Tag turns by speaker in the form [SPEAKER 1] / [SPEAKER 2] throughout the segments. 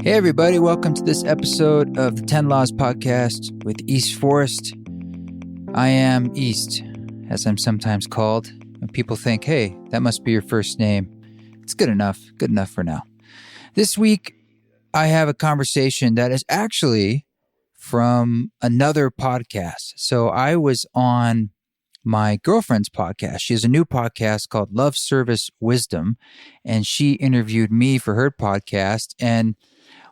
[SPEAKER 1] Hey everybody, welcome to this episode of the 10 Laws Podcast with East Forest. I am East, as I'm sometimes called. When people think, hey, that must be your first name. It's good enough for now. This week, I have a conversation that is actually from another podcast. So I was on my girlfriend's podcast. She has a new podcast called Love, Service, Wisdom, and she interviewed me for her podcast, and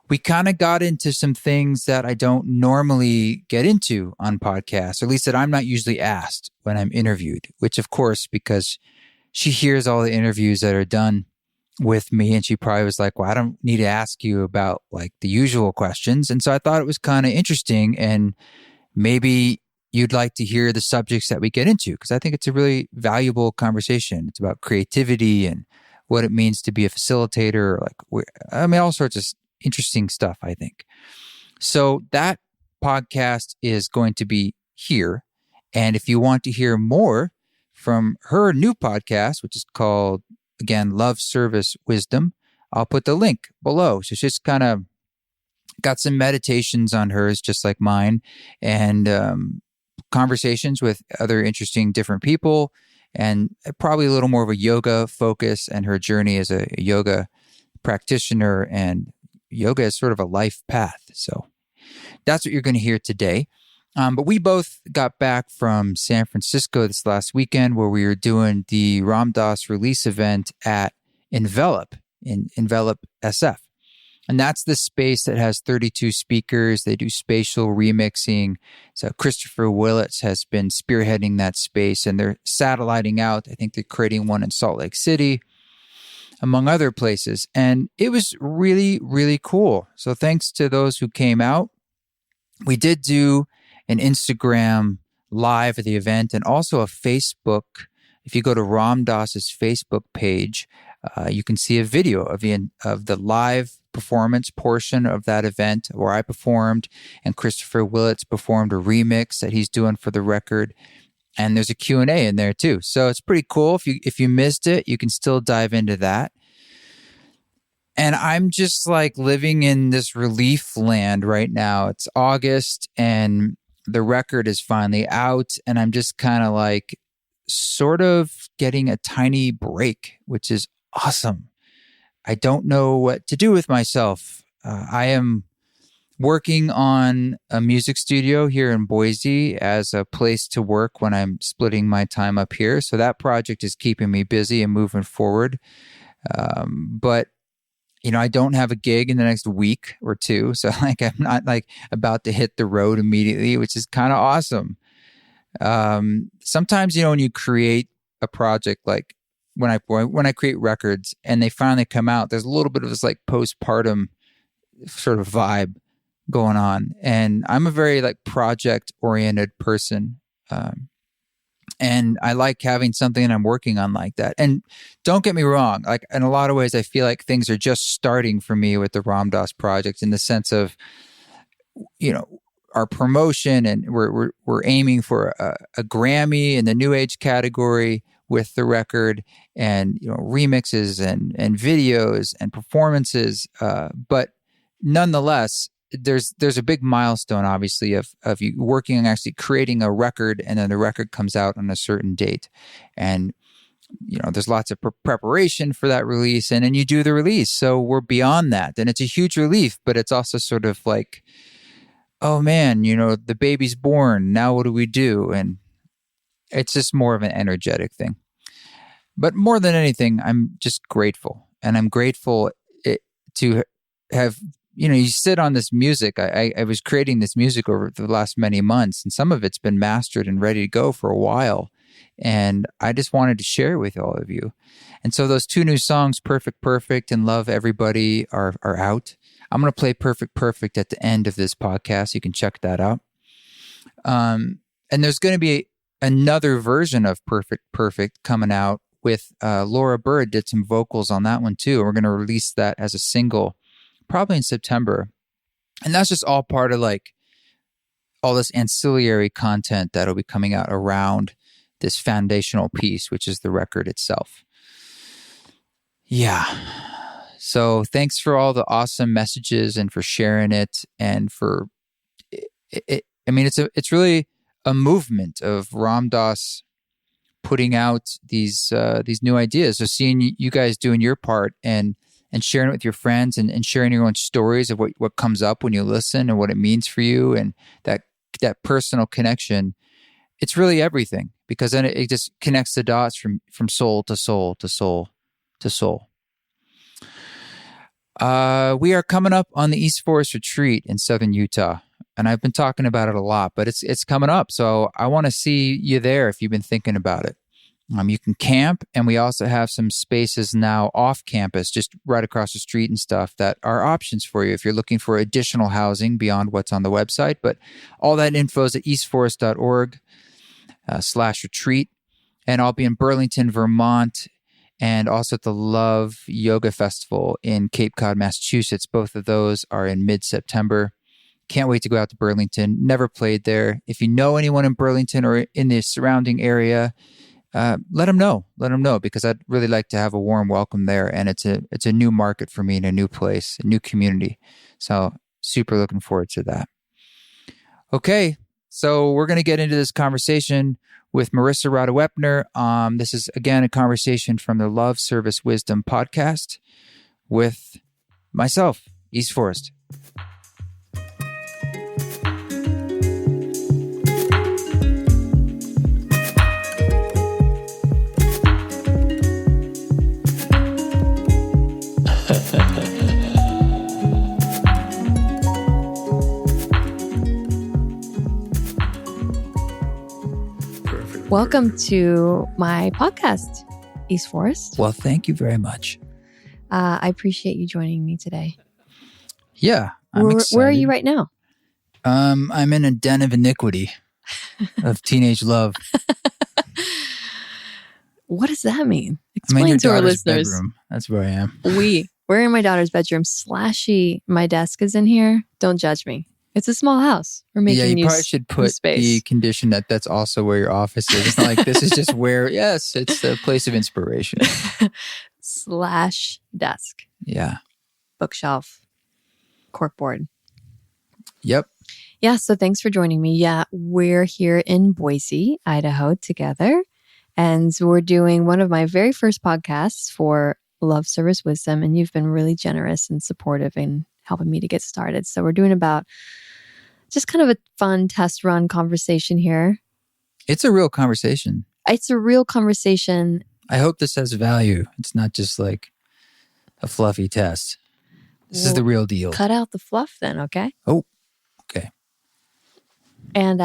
[SPEAKER 1] we kind of got into some things that I don't normally get into on podcasts, or at least that I'm not usually asked when I'm interviewed, which of course, because she hears all the interviews that are done with me, and she probably was like, well, I don't need to ask you about like the usual questions. And so I thought it was kind of interesting, and maybe you'd like to hear the subjects that we get into, because I think it's a really valuable conversation. It's about creativity and what it means to be a facilitator, all sorts of interesting stuff, I think. So that podcast is going to be here. And if you want to hear more from her new podcast, which is called, again, Love, Service, Wisdom, I'll put the link below. So she's kind of got some meditations on hers, just like mine, and conversations with other interesting different people, and probably a little more of a yoga focus and her journey as a yoga practitioner, and yoga is sort of a life path. So that's what you're going to hear today. But we both got back from San Francisco this last weekend, where we were doing the Ram Dass release event at Envelop SF. And that's the space that has 32 speakers. They do spatial remixing. So Christopher Willits has been spearheading that space, and they're satelliting out. I think they're creating one in Salt Lake City, among other places. And it was really, really cool. So thanks to those who came out. We did do an Instagram live at the event, and also a Facebook. If you go to Ram Dass's Facebook page, you can see a video of the live performance portion of that event where I performed, and Christopher Willits performed a remix that he's doing for the record. And there's a Q&A in there too. So it's pretty cool. If you missed it, you can still dive into that. And I'm just like living in this relief land right now. It's August and the record is finally out, and I'm just kind of like sort of getting a tiny break, which is awesome. I don't know what to do with myself. I am working on a music studio here in Boise as a place to work when I'm splitting my time up here. So that project is keeping me busy and moving forward. But I don't have a gig in the next week or two. So I'm not about to hit the road immediately, which is kind of awesome. Sometimes, when you create a project, like when I create records and they finally come out, there's a little bit of this like postpartum sort of vibe going on. And I'm a very project oriented person. And I like having something that I'm working on like that. And don't get me wrong, in a lot of ways, I feel like things are just starting for me with the Ram Dass project, in the sense of, our promotion, and we're aiming for a Grammy in the New Age category with the record, and remixes and videos and performances. But nonetheless, there's a big milestone, obviously, of you working on actually creating a record, and then the record comes out on a certain date, and there's lots of preparation for that release, and then you do the release. So we're beyond that, and it's a huge relief, but it's also sort of like, oh man, the baby's born. Now what do we do? And it's just more of an energetic thing. But more than anything, I'm just grateful, and I'm grateful to have. You sit on this music. I was creating this music over the last many months, and some of it's been mastered and ready to go for a while. And I just wanted to share it with all of you. And so those two new songs, Perfect, and Love Everybody, are out. I'm going to play Perfect at the end of this podcast. You can check that out. And there's going to be another version of Perfect coming out with Laura Bird did some vocals on that one too. We're going to release that as a single probably in September. And that's just all part of all this ancillary content that'll be coming out around this foundational piece, which is the record itself. Yeah. So thanks for all the awesome messages and for sharing it and for it. I mean, it's really a movement of Ram Dass putting out these new ideas. So seeing you guys doing your part and sharing it with your friends and sharing your own stories of what comes up when you listen and what it means for you and that personal connection. It's really everything, because then it just connects the dots from soul to soul to soul to soul. We are coming up on the East Forest Retreat in Southern Utah, and I've been talking about it a lot, but it's coming up. So I want to see you there if you've been thinking about it. You can camp, and we also have some spaces now off campus, just right across the street and stuff, that are options for you if you're looking for additional housing beyond what's on the website. But all that info is at eastforest.org/retreat. And I'll be in Burlington, Vermont, and also at the Love Yoga Festival in Cape Cod, Massachusetts. Both of those are in mid-September. Can't wait to go out to Burlington. Never played there. If you know anyone in Burlington or in the surrounding area, let them know. Let them know, because I'd really like to have a warm welcome there. And it's a new market for me in a new place, a new community. So super looking forward to that. Okay, so we're going to get into this conversation with Marisa Radha Weppner. This is, again, a conversation from the Love, Service, Wisdom podcast with myself, East Forest.
[SPEAKER 2] Welcome to my podcast, East Forest.
[SPEAKER 1] Well, thank you very much.
[SPEAKER 2] I appreciate you joining me today.
[SPEAKER 1] Yeah, I'm excited.
[SPEAKER 2] Where are you right now?
[SPEAKER 1] I'm in a den of iniquity, of teenage love.
[SPEAKER 2] What does that mean? Explain to our listeners.
[SPEAKER 1] Bedroom. That's where I am.
[SPEAKER 2] We're in my daughter's bedroom. Slashy. My desk is in here. Don't judge me. It's a small house. We're making
[SPEAKER 1] you probably should put the condition that that's also where your office is. It's not like this is just where, yes, it's a place of inspiration.
[SPEAKER 2] / desk.
[SPEAKER 1] Yeah.
[SPEAKER 2] Bookshelf. Corkboard.
[SPEAKER 1] Yep.
[SPEAKER 2] Yeah, so thanks for joining me. Yeah, we're here in Boise, Idaho together. And we're doing one of my very first podcasts for Love, Service, Wisdom. And you've been really generous and supportive in helping me to get started. So we're doing about just kind of a fun test run conversation here.
[SPEAKER 1] It's a real conversation.
[SPEAKER 2] It's a real conversation.
[SPEAKER 1] I hope this has value. It's not just like a fluffy test. This is the real deal.
[SPEAKER 2] Cut out the fluff then, okay?
[SPEAKER 1] Oh, okay.
[SPEAKER 2] And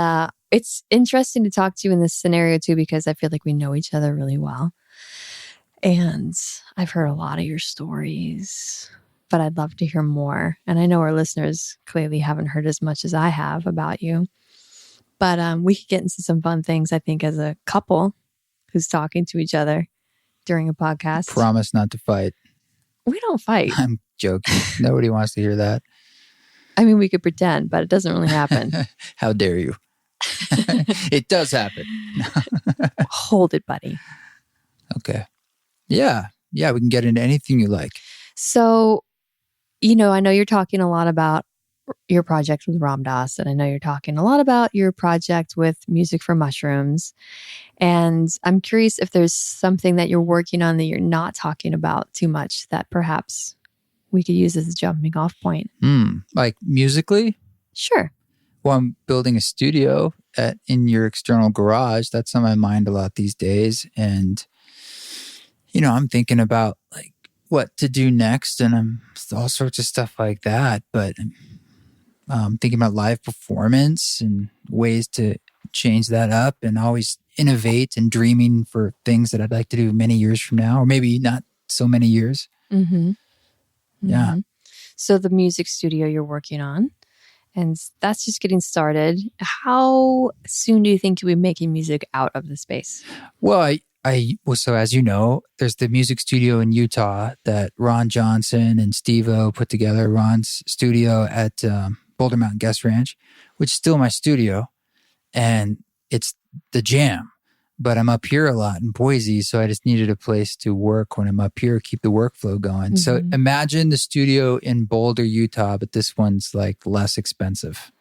[SPEAKER 2] it's interesting to talk to you in this scenario too, because I feel like we know each other really well. And I've heard a lot of your stories, but I'd love to hear more. And I know our listeners clearly haven't heard as much as I have about you. But we could get into some fun things, I think, as a couple who's talking to each other during a podcast.
[SPEAKER 1] Promise not to fight.
[SPEAKER 2] We don't fight.
[SPEAKER 1] I'm joking. Nobody wants to hear that.
[SPEAKER 2] I mean, we could pretend, but it doesn't really happen.
[SPEAKER 1] How dare you? It does happen.
[SPEAKER 2] Hold it, buddy.
[SPEAKER 1] Okay. Yeah, we can get into anything you like.
[SPEAKER 2] So, I know you're talking a lot about your project with Ram Dass, and I know you're talking a lot about your project with Music for Mushrooms. And I'm curious if there's something that you're working on that you're not talking about too much that perhaps we could use as a jumping off point.
[SPEAKER 1] Like musically?
[SPEAKER 2] Sure.
[SPEAKER 1] Well, I'm building a studio in your external garage. That's on my mind a lot these days. And, I'm thinking about like what to do next, and I'm all sorts of stuff like that. But I'm thinking about live performance and ways to change that up and always innovate and dreaming for things that I'd like to do many years from now, or maybe not so many years.
[SPEAKER 2] Mm-hmm.
[SPEAKER 1] Yeah.
[SPEAKER 2] Mm-hmm. So the music studio you're working on, and that's just getting started. How soon do you think you'll be making music out of the space?
[SPEAKER 1] Well, so as you know, there's the music studio in Utah that Ron Johnson and Steve-O put together. Ron's studio at Boulder Mountain Guest Ranch, which is still my studio. And it's the jam. but I'm up here a lot in Boise. So I just needed a place to work when I'm up here, keep the workflow going. So imagine the studio in Boulder, Utah, but this one's like less expensive.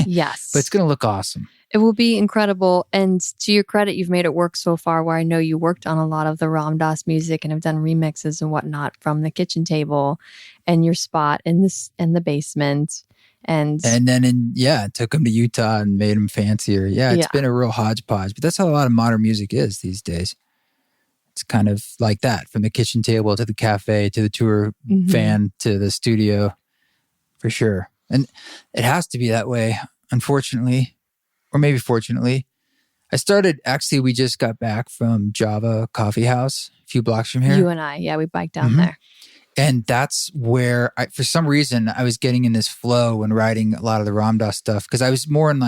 [SPEAKER 2] Yes.
[SPEAKER 1] But it's going to look awesome.
[SPEAKER 2] It will be incredible. And to your credit, you've made it work so far, where I know you worked on a lot of the Ram Dass music and have done remixes and whatnot from the kitchen table and your spot in the basement. And
[SPEAKER 1] then took them to Utah and made them fancier. Yeah, it's been a real hodgepodge, but that's how a lot of modern music is these days. It's kind of like that, from the kitchen table to the cafe to the tour van to the studio, for sure. And it has to be that way, unfortunately, or maybe fortunately. We just got back from Java Coffee House, a few blocks from here.
[SPEAKER 2] You and I, we biked down there.
[SPEAKER 1] And that's where, for some reason, I was getting in this flow when writing a lot of the Ram Dass stuff, because I was more in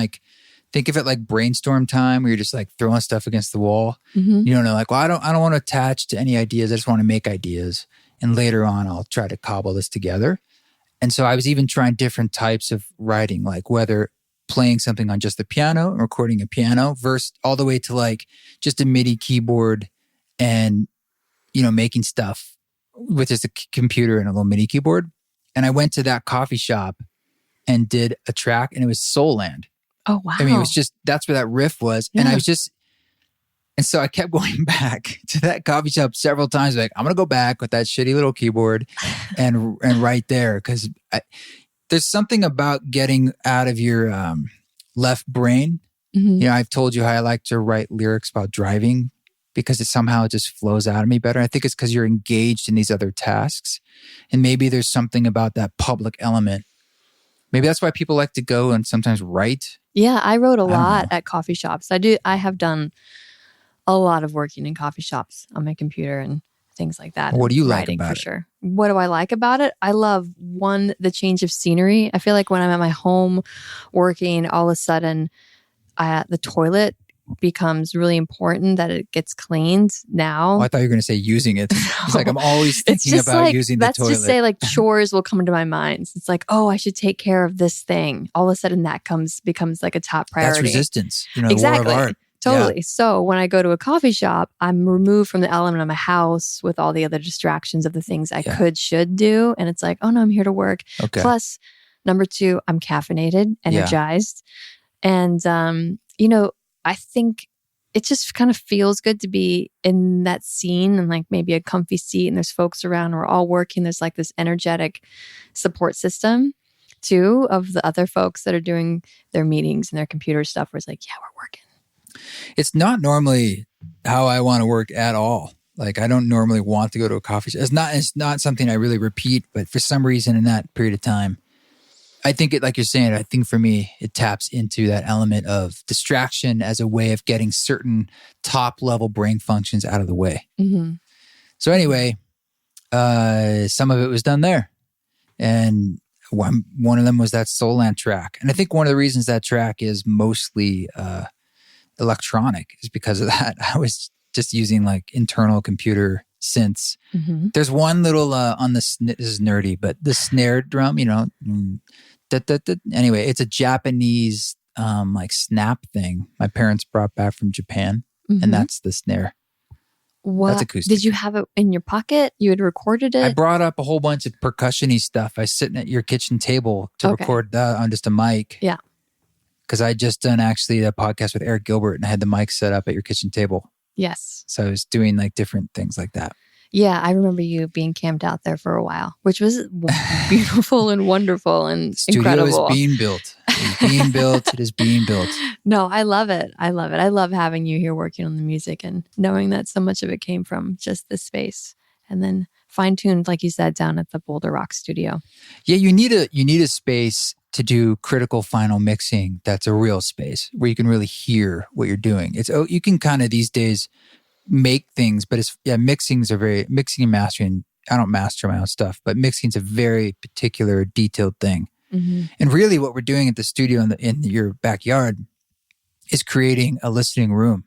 [SPEAKER 1] think of it like brainstorm time, where you're just like throwing stuff against the wall. You don't know, like, well, I don't want to attach to any ideas. I just want to make ideas. And later on, I'll try to cobble this together. And so I was even trying different types of writing, like whether playing something on just the piano and recording a piano, versus all the way to like just a MIDI keyboard and, making stuff with just a computer and a little MIDI keyboard. And I went to that coffee shop and did a track, and it was Soul Land.
[SPEAKER 2] Oh, wow.
[SPEAKER 1] I mean, it was just, that's where that riff was. Yeah. And so I kept going back to that coffee shop several times. Like, I'm going to go back with that shitty little keyboard and right there. Because there's something about getting out of your left brain. I've told you how I like to write lyrics about driving, because it somehow just flows out of me better. I think it's because you're engaged in these other tasks. And maybe there's something about that public element. Maybe that's why people like to go and sometimes write. Yeah,
[SPEAKER 2] I wrote a lot at coffee shops. I have done a lot of working in coffee shops on my computer and things like that.
[SPEAKER 1] What do you like about it?
[SPEAKER 2] For sure. What do I like about it? I love, the change of scenery. I feel like when I'm at my home working, all of a sudden the toilet becomes really important, that it gets cleaned now.
[SPEAKER 1] Oh, I thought you were going to say using it. It's like I'm always thinking about using the toilet.
[SPEAKER 2] Let's just say like chores will come into my mind. It's like, oh, I should take care of this thing. All of a sudden that becomes like a top priority.
[SPEAKER 1] That's resistance.
[SPEAKER 2] Exactly.
[SPEAKER 1] The war of art.
[SPEAKER 2] Totally.
[SPEAKER 1] Yeah.
[SPEAKER 2] So when I go to a coffee shop, I'm removed from the element of my house with all the other distractions of the things I should do. And it's like, oh no, I'm here to work.
[SPEAKER 1] Okay.
[SPEAKER 2] Plus, number 2, I'm caffeinated, energized. And, I think it just kind of feels good to be in that scene and like maybe a comfy seat and there's folks around. We're all working. There's like this energetic support system too of the other folks that are doing their meetings and their computer stuff, where it's like, yeah, we're working.
[SPEAKER 1] It's not normally how I want to work at all. Like, I don't normally want to go to a coffee shop. It's not something I really repeat, but for some reason in that period of time, I think like you're saying, I think for me, it taps into that element of distraction as a way of getting certain top level brain functions out of the way. So anyway, some of it was done there. And one of them was that Soul Land track. And I think one of the reasons that track is mostly electronic is because of that. I was just using like internal computer synths. There's one little on this is nerdy, but the snare drum, anyway, it's a Japanese like snap thing my parents brought back from Japan, and that's the snare.
[SPEAKER 2] What?
[SPEAKER 1] That's acoustic.
[SPEAKER 2] Did you have it in your pocket? You had recorded it?
[SPEAKER 1] I brought up a whole bunch of percussion-y stuff. I was sitting at your kitchen table to record that on just a mic.
[SPEAKER 2] Yeah.
[SPEAKER 1] Because I just done actually a podcast with Eric Gilbert, and I had the mic set up at your kitchen table.
[SPEAKER 2] Yes.
[SPEAKER 1] So I was doing like different things like that.
[SPEAKER 2] Yeah, I remember you being camped out there for a while, which was beautiful and wonderful and incredible.
[SPEAKER 1] Studio is being built. It is being built. It is being built.
[SPEAKER 2] No, I love it. I love it. I love having you here working on the music and knowing that so much of it came from just this space, and then fine-tuned, like you said, down at the Boulder Rock studio.
[SPEAKER 1] Yeah, you need a space to do critical final mixing. That's a real space where you can really hear what you're doing. You can kind of these days make things, but mixing and mastering. I don't master my own stuff, but mixing's a very particular detailed thing. And really what we're doing at the studio in your backyard is creating a listening room.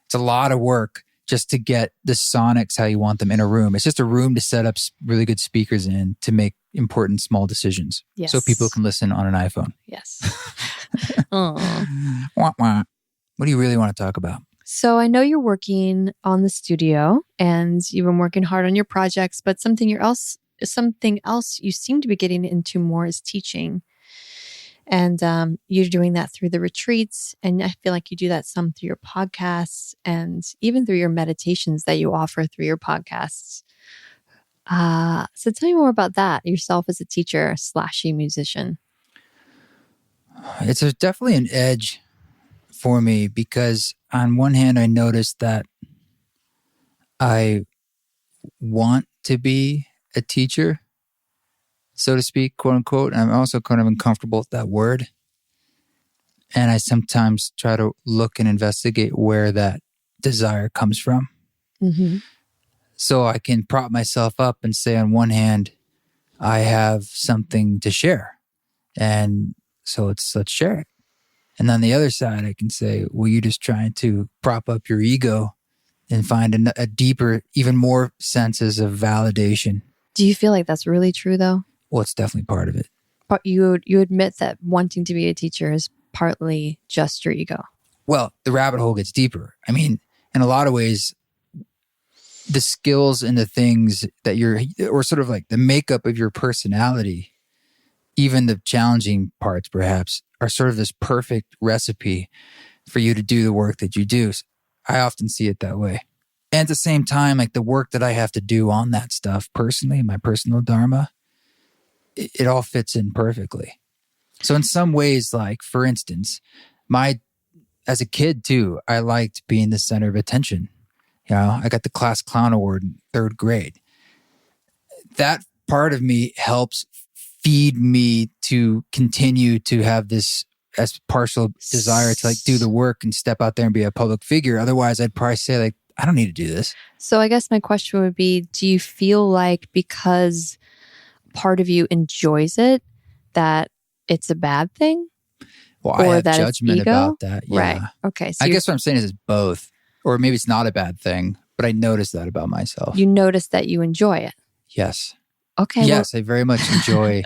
[SPEAKER 1] It's a lot of work just to get the sonics how you want them in a room. It's just a room to set up really good speakers in to make important small decisions.
[SPEAKER 2] Yes.
[SPEAKER 1] So people can listen on an iPhone.
[SPEAKER 2] Yes.
[SPEAKER 1] What do you really want to talk about?
[SPEAKER 2] So I know you're working on the studio and you've been working hard on your projects, but something else you seem to be getting into more is teaching. And you're doing that through the retreats. And I feel like you do that some through your podcasts and even through your meditations that you offer through your podcasts. So tell me more about that, yourself as a teacher / musician.
[SPEAKER 1] It's definitely an edge for me because on one hand, I noticed that I want to be a teacher, so to speak, quote unquote. I'm also kind of uncomfortable with that word. And I sometimes try to look and investigate where that desire comes from.
[SPEAKER 2] Mm-hmm.
[SPEAKER 1] So I can prop myself up and say, on one hand, I have something to share. And so let's share it. And on the other side, I can say, well, you're just trying to prop up your ego and find a deeper, even more senses of validation.
[SPEAKER 2] Do you feel like that's really true though?
[SPEAKER 1] Well, it's definitely part of it.
[SPEAKER 2] But you admit that wanting to be a teacher is partly just your ego.
[SPEAKER 1] Well, the rabbit hole gets deeper. I mean, in a lot of ways, the skills and the things that or sort of like the makeup of your personality, even the challenging parts perhaps, are sort of this perfect recipe for you to do the work that you do. I often see it that way. And at the same time, like the work that I have to do on that stuff personally, my personal dharma, it all fits in perfectly. So in some ways, like for instance, as a kid too, I liked being the center of attention. You know, I got the class clown award in 3rd grade. That part of me helps feed me to continue to have this as partial desire to like do the work and step out there and be a public figure. Otherwise, I'd probably say like, I don't need to do this.
[SPEAKER 2] So I guess my question would be, do you feel like because part of you enjoys it, that it's a bad thing?
[SPEAKER 1] Well, I have judgment about that. Yeah.
[SPEAKER 2] Right. Okay. So
[SPEAKER 1] I guess what I'm saying is it's both. Or maybe it's not a bad thing, but I notice that about myself.
[SPEAKER 2] You notice that you enjoy it.
[SPEAKER 1] Yes.
[SPEAKER 2] Okay.
[SPEAKER 1] Yes, I very much enjoy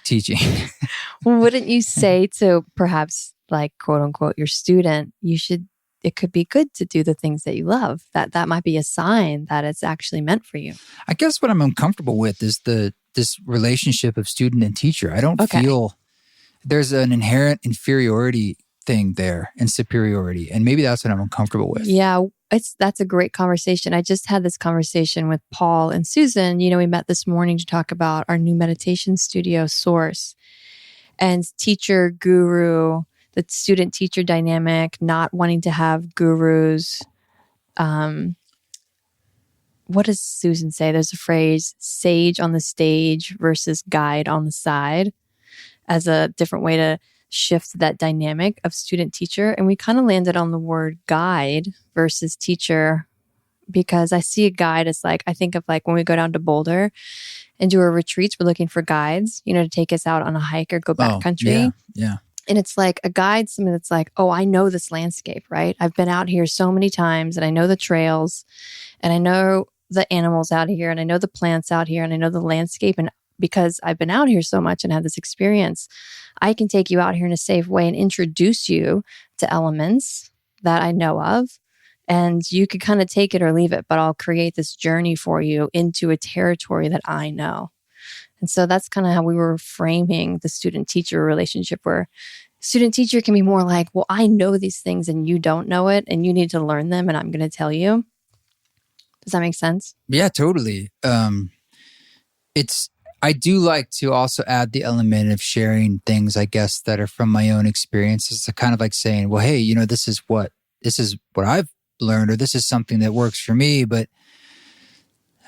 [SPEAKER 1] teaching.
[SPEAKER 2] Well, wouldn't you say to perhaps like quote unquote your student, it could be good to do the things that you love. That might be a sign that it's actually meant for you.
[SPEAKER 1] I guess what I'm uncomfortable with is this relationship of student and teacher. I don't feel there's an inherent inferiority thing there and superiority. And maybe that's what I'm uncomfortable with.
[SPEAKER 2] Yeah, that's a great conversation. I just had this conversation with Paul and Susan. You know, we met this morning to talk about our new meditation studio, Source, and teacher, guru, the student teacher dynamic, not wanting to have gurus. What does Susan say? There's a phrase, sage on the stage versus guide on the side, as a different way to shift that dynamic of student teacher. And we kind of landed on the word guide versus teacher, because I see a guide as like, I think of like when we go down to Boulder and do our retreats, we're looking for guides, you know, to take us out on a hike or go backcountry.
[SPEAKER 1] Yeah.
[SPEAKER 2] And it's like a guide, something that's like, oh, I know this landscape, right? I've been out here so many times and I know the trails and I know the animals out here and I know the plants out here and I know the landscape. And because I've been out here so much and had this experience, I can take you out here in a safe way and introduce you to elements that I know of. And you could kind of take it or leave it, but I'll create this journey for you into a territory that I know. And so that's kind of how we were framing the student-teacher relationship, where student-teacher can be more like, well, I know these things and you don't know it and you need to learn them and I'm going to tell you. Does that make sense?
[SPEAKER 1] Yeah, totally. I do like to also add the element of sharing things, I guess, that are from my own experiences. It's kind of like saying, well, hey, you know, this is what I've learned, or this is something that works for me, but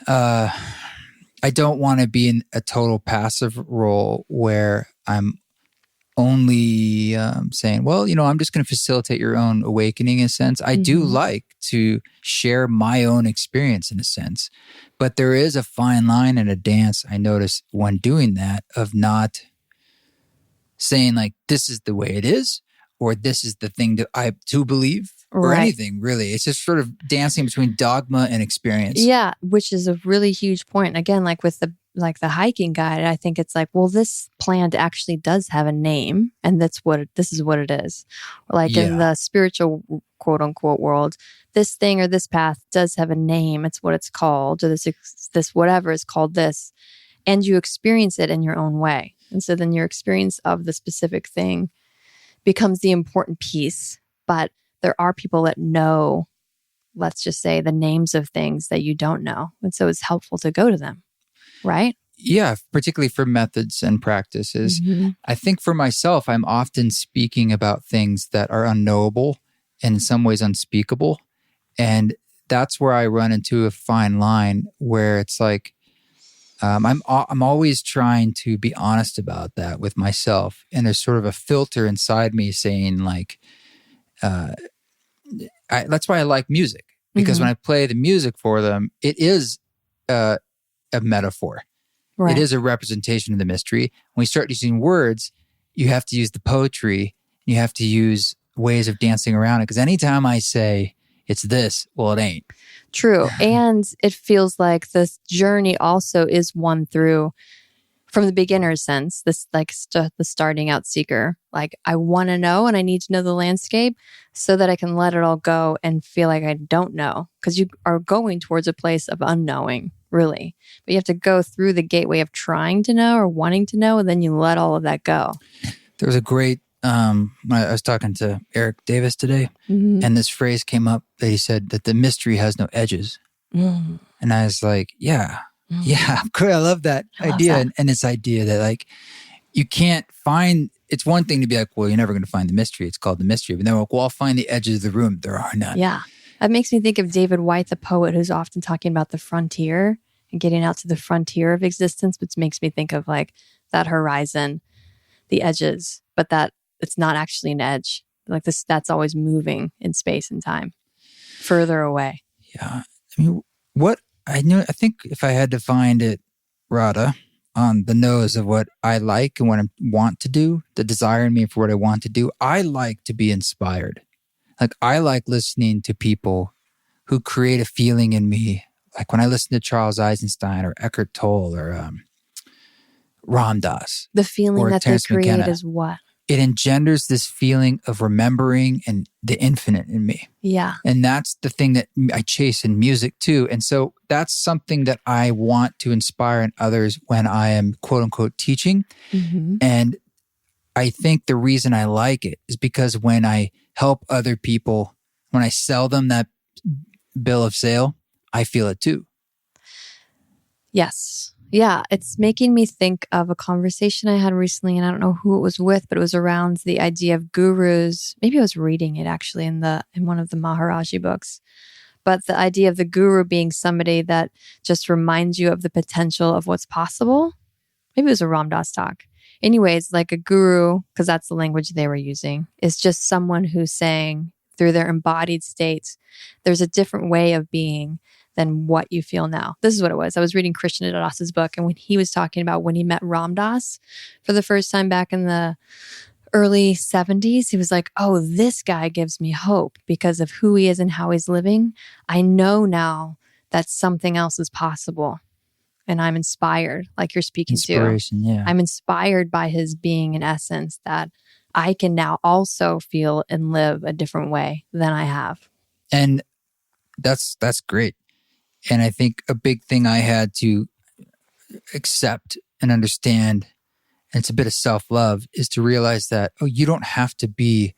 [SPEAKER 1] I don't want to be in a total passive role where I'm only saying, well, you know, I'm just going to facilitate your own awakening in a sense. I do like to share my own experience in a sense, but there is a fine line and a dance I notice when doing that, of not saying like, this is the way it is, or this is the thing that I do believe, or anything really. It's just sort of dancing between dogma and experience.
[SPEAKER 2] Yeah, which is a really huge point. Again, like with like the hiking guide, I think it's like, well, this plant actually does have a name, and this is what it is. Like in the spiritual quote unquote world, this thing or this path does have a name. It's what it's called, or this whatever is called this, and you experience it in your own way. And so then your experience of the specific thing becomes the important piece. But there are people that know, let's just say, the names of things that you don't know. And so it's helpful to go to them, right?
[SPEAKER 1] Yeah, particularly for methods and practices.
[SPEAKER 2] Mm-hmm.
[SPEAKER 1] I think for myself, I'm often speaking about things that are unknowable and in some ways unspeakable. And that's where I run into a fine line where it's like, I'm always trying to be honest about that with myself. And there's sort of a filter inside me saying like, that's why I like music. Because when I play the music for them, it is a metaphor. Right. It is a representation of the mystery. When we start using words, you have to use the poetry. You have to use ways of dancing around it. Because anytime I say it's this, well, it ain't.
[SPEAKER 2] True. And it feels like this journey also is one through, from the beginner's sense, this like the starting out seeker. Like, I want to know and I need to know the landscape so that I can let it all go and feel like I don't know. Because you are going towards a place of unknowing, really. But you have to go through the gateway of trying to know or wanting to know, and then you let all of that go.
[SPEAKER 1] There was a great, I was talking to Eric Davis today, and this phrase came up that he said that the mystery has no edges. And I was like, yeah, great. I love that idea. And this idea that like, you can't find, it's one thing to be like, well, you're never going to find the mystery. It's called the mystery. But then we're like, well, I'll find the edges of the room. There are none.
[SPEAKER 2] Yeah. That makes me think of David Whyte, the poet, who's often talking about the frontier and getting out to the frontier of existence, which makes me think of like that horizon, the edges, but that it's not actually an edge. Like this, that's always moving in space and time, further away.
[SPEAKER 1] Yeah. I mean, I think if I had to find it, Radha, on the nose of what I like and what I want to do, the desire in me for what I want to do, I like to be inspired. Like, I like listening to people who create a feeling in me. Like when I listen to Charles Eisenstein or Eckhart Tolle or Ram Dass.
[SPEAKER 2] The feeling that
[SPEAKER 1] Terence
[SPEAKER 2] they create
[SPEAKER 1] McKenna,
[SPEAKER 2] is what?
[SPEAKER 1] It engenders this feeling of remembering and the infinite in me.
[SPEAKER 2] Yeah.
[SPEAKER 1] And that's the thing that I chase in music too. And so that's something that I want to inspire in others when I am quote unquote teaching. And I think the reason I like it is because when I help other people, when I sell them that bill of sale, I feel it too.
[SPEAKER 2] Yes. Yeah, it's making me think of a conversation I had recently, and I don't know who it was with, but it was around the idea of gurus. Maybe I was reading it actually in one of the Maharaji books. But the idea of the guru being somebody that just reminds you of the potential of what's possible. Maybe it was a Ram Dass talk. Anyways, like a guru, because that's the language they were using, is just someone who's saying through their embodied states, there's a different way of being than what you feel now. This is what it was. I was reading Krishna Das's book, and when he was talking about when he met Ram Dass for the first time back in the early 70s, he was like, oh, this guy gives me hope because of who he is and how he's living. I know now that something else is possible. And I'm inspired, like you're speaking to.
[SPEAKER 1] Yeah.
[SPEAKER 2] I'm inspired by his being in essence that I can now also feel and live a different way than I have.
[SPEAKER 1] And that's great. And I think a big thing I had to accept and understand, and it's a bit of self-love, is to realize that, you don't have to be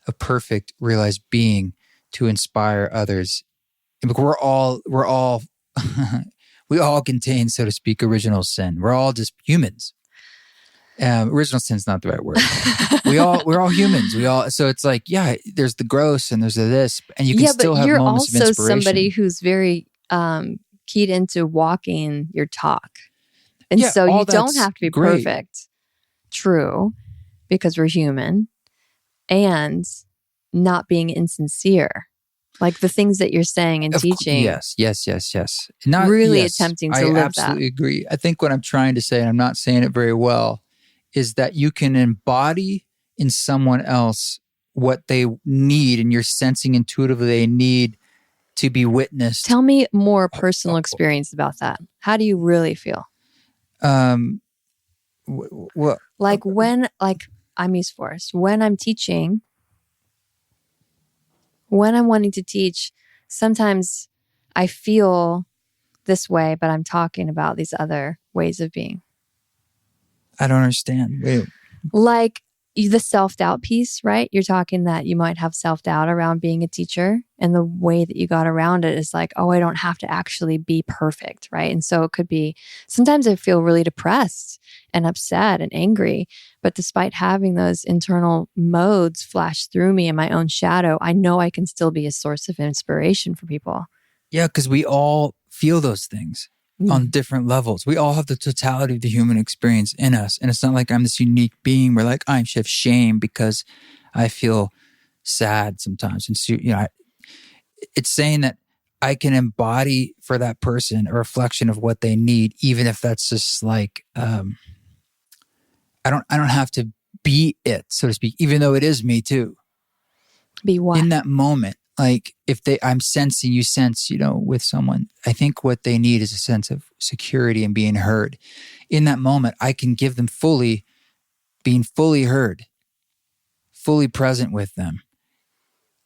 [SPEAKER 1] a perfect realized being to inspire others. And we're all we all contain, so to speak, original sin. We're all just humans. Original sin's not the right word. We're all humans. So it's like, yeah, there's the gross and there's the this, and you can still have moments of inspiration.
[SPEAKER 2] You're also somebody who's very keyed into walking your talk. And so you don't have to be perfect. True, because we're human, and not being insincere. Like the things that you're saying and teaching.
[SPEAKER 1] Yes.
[SPEAKER 2] Not really attempting to live that.
[SPEAKER 1] I absolutely agree. I think what I'm trying to say, and I'm not saying it very well, is that you can embody in someone else what they need, and you're sensing intuitively they need to be witnessed.
[SPEAKER 2] Tell me more personal experience about that. How do you really feel?
[SPEAKER 1] Well,
[SPEAKER 2] Like when, like I'm East Forest, when I'm teaching, when I'm wanting to teach, sometimes I feel this way, but I'm talking about these other ways of being.
[SPEAKER 1] I don't understand. Wait.
[SPEAKER 2] Like the self-doubt piece, right? You're talking that you might have self-doubt around being a teacher, and the way that you got around it is like, oh, I don't have to actually be perfect, right? And so it could be, sometimes I feel really depressed and upset and angry, but despite having those internal modes flash through me in my own shadow, I know I can still be a source of inspiration for people.
[SPEAKER 1] Yeah, because we all feel those things on different levels. We all have the totality of the human experience in us. And it's not like I'm this unique being where like I should have shame because I feel sad sometimes. And so, it's saying that I can embody for that person a reflection of what they need, even if that's just like I don't have to be it, so to speak, even though it is me too.
[SPEAKER 2] Be what?
[SPEAKER 1] In that moment. Like if I'm sensing, you sense, with someone, I think what they need is a sense of security and being heard. In that moment, I can give them being fully heard, fully present with them.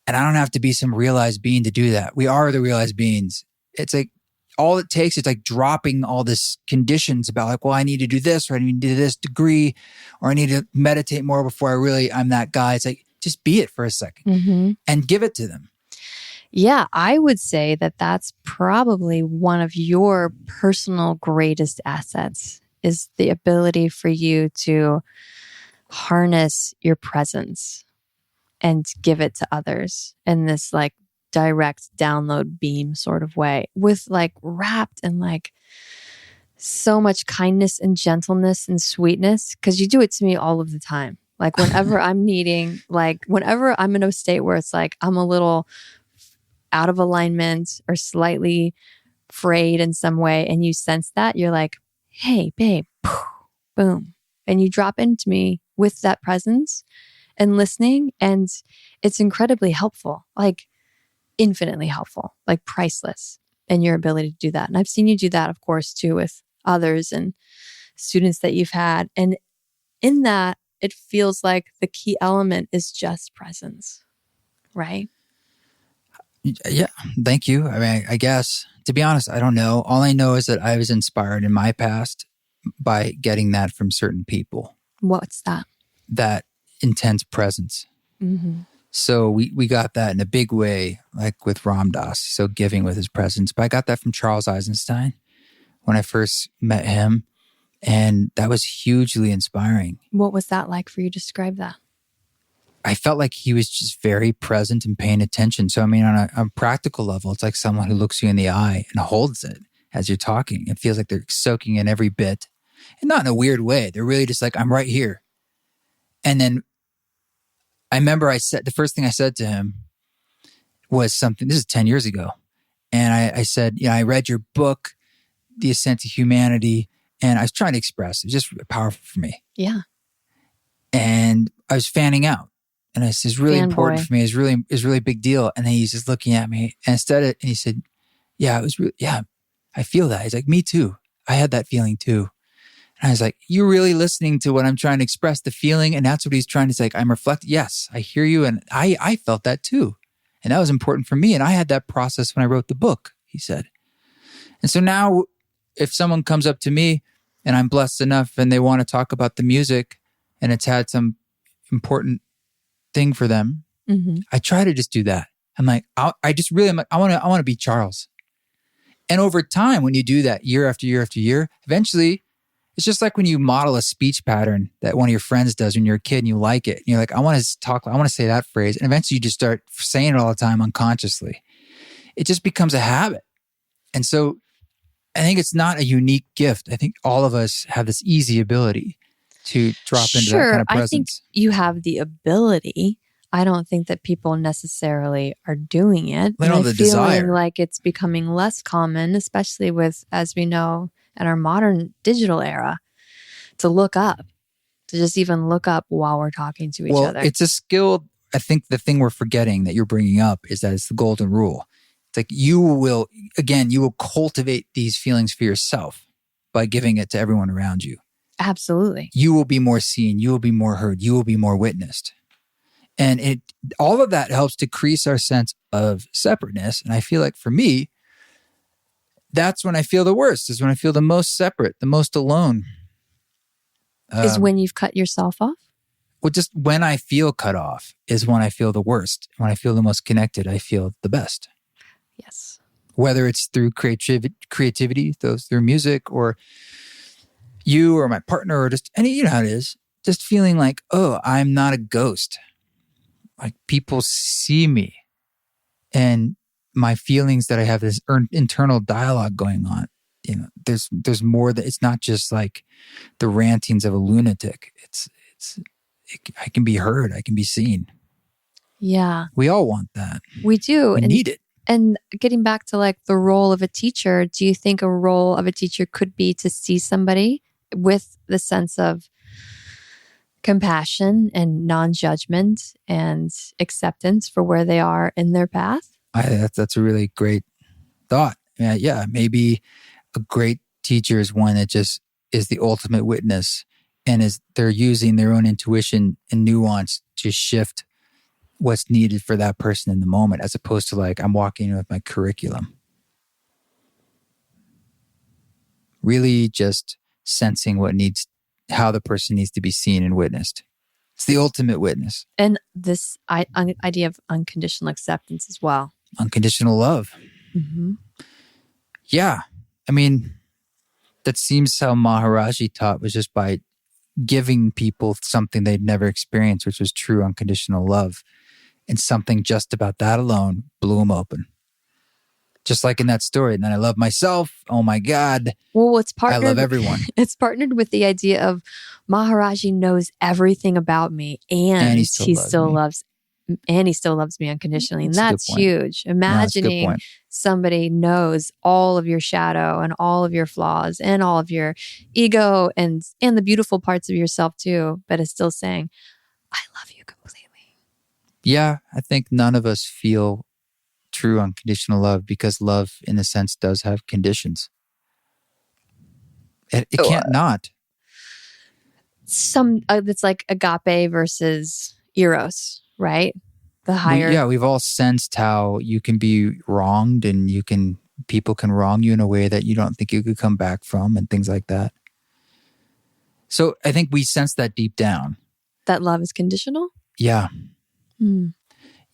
[SPEAKER 1] And I don't have to be some realized being to do that. We are the realized beings. It's like all it takes is like dropping all this conditions about like, well, I need to do this, or I need to do this degree, or I need to meditate more before I'm that guy. It's like, just be it for a second and give it to them.
[SPEAKER 2] Yeah, I would say that that's probably one of your personal greatest assets, is the ability for you to harness your presence and give it to others in this like direct download beam sort of way, with like wrapped in like so much kindness and gentleness and sweetness, because you do it to me all of the time. Like whenever I'm needing, like whenever I'm in a state where it's like I'm a little out of alignment or slightly frayed in some way, and you sense that, you're like, hey, babe, boom. And you drop into me with that presence and listening. And it's incredibly helpful, like infinitely helpful, like priceless in your ability to do that. And I've seen you do that, of course, too, with others and students that you've had. And in that, it feels like the key element is just presence, right?
[SPEAKER 1] Yeah, thank you. I mean, I guess, to be honest, I don't know. All I know is that I was inspired in my past by getting that from certain people.
[SPEAKER 2] What's that?
[SPEAKER 1] That intense presence. So we got that in a big way, like with Ram Dass, so giving with his presence. But I got that from Charles Eisenstein when I first met him. And that was hugely inspiring.
[SPEAKER 2] What was that like for you? Describe that.
[SPEAKER 1] I felt like he was just very present and paying attention. So, I mean, on a practical level, it's like someone who looks you in the eye and holds it as you're talking. It feels like they're soaking in every bit, and not in a weird way. They're really just like, I'm right here. And then I remember the first thing I said to him was something, this is 10 years ago. And I said, I read your book, The Ascent to Humanity, and I was trying to express, it was just powerful for me.
[SPEAKER 2] Yeah.
[SPEAKER 1] And I was fanning out. And I said, it's really important for me. It's really a big deal. And then he's just looking at me, and and he said, yeah, I feel that. He's like, me too. I had that feeling too. And I was like, you're really listening to what I'm trying to express, the feeling. And that's what he's trying to say. Like, I'm reflecting. Yes, I hear you. And I felt that too. And that was important for me. And I had that process when I wrote the book, he said. And so now if someone comes up to me and I'm blessed enough and they want to talk about the music and it's had some important thing for them, I try to just do that. I'm like, I want to be Charles. And over time, when you do that year after year after year, eventually it's just like when you model a speech pattern that one of your friends does when you're a kid and you like it. And you're like, I want to say that phrase. And eventually you just start saying it all the time unconsciously. It just becomes a habit. And so I think it's not a unique gift. I think all of us have this easy ability to drop into that kind of presence.
[SPEAKER 2] I think you have the ability. I don't think that people necessarily are doing it.
[SPEAKER 1] They don't have the desire.
[SPEAKER 2] Like it's becoming less common, especially with, as we know, in our modern digital era, to look up, to just even look up while we're talking to each other.
[SPEAKER 1] It's a skill. I think the thing we're forgetting that you're bringing up is that it's the golden rule. It's like you will cultivate these feelings for yourself. by giving it to everyone around you.
[SPEAKER 2] Absolutely.
[SPEAKER 1] You will be more seen. You will be more heard. You will be more witnessed. And all of that helps decrease our sense of separateness. And I feel like for me, that's when I feel the worst, is when I feel the most separate, the most alone.
[SPEAKER 2] Is when you've cut yourself off?
[SPEAKER 1] Well, just when I feel cut off is when I feel the worst. When I feel the most connected, I feel the best.
[SPEAKER 2] Yes.
[SPEAKER 1] Whether it's through creativity, through music, or you or my partner, or just any, you know how it is, just feeling like, oh, I'm not a ghost. Like people see me and my feelings that I have this internal dialogue going on. You know, there's more that it's not just like the rantings of a lunatic. I can be heard. I can be seen.
[SPEAKER 2] Yeah.
[SPEAKER 1] We all want that.
[SPEAKER 2] We do.
[SPEAKER 1] We need it.
[SPEAKER 2] And getting back to like the role of a teacher, do you think a role of a teacher could be to see somebody with the sense of compassion and non-judgment and acceptance for where they are in their path?
[SPEAKER 1] That's a really great thought. Yeah, maybe a great teacher is one that just is the ultimate witness, and they're using their own intuition and nuance to shift what's needed for that person in the moment, as opposed to like I'm walking in with my curriculum. Really just sensing how the person needs to be seen and witnessed. It's the ultimate witness.
[SPEAKER 2] And this idea of unconditional acceptance as well.
[SPEAKER 1] Unconditional love.
[SPEAKER 2] Mm-hmm.
[SPEAKER 1] Yeah. I mean, that seems how Maharaji taught, was just by giving people something they'd never experienced, which was true unconditional love. And something just about that alone blew them open. Just like in that story. And then I love myself. Oh my God.
[SPEAKER 2] Well, it's partnered.
[SPEAKER 1] I love everyone.
[SPEAKER 2] It's partnered with the idea of Maharaji knows everything about me, and he still loves me unconditionally. And that's huge. Imagining somebody knows all of your shadow and all of your flaws and all of your ego and the beautiful parts of yourself too, but is still saying, I love you completely.
[SPEAKER 1] Yeah, I think none of us feel true unconditional love, because love, in a sense, does have conditions. It can't not.
[SPEAKER 2] It's like agape versus eros, right? The higher.
[SPEAKER 1] We've all sensed how you can be wronged, and people can wrong you in a way that you don't think you could come back from, and things like that. So I think we sense that deep down.
[SPEAKER 2] That love is conditional?
[SPEAKER 1] Yeah.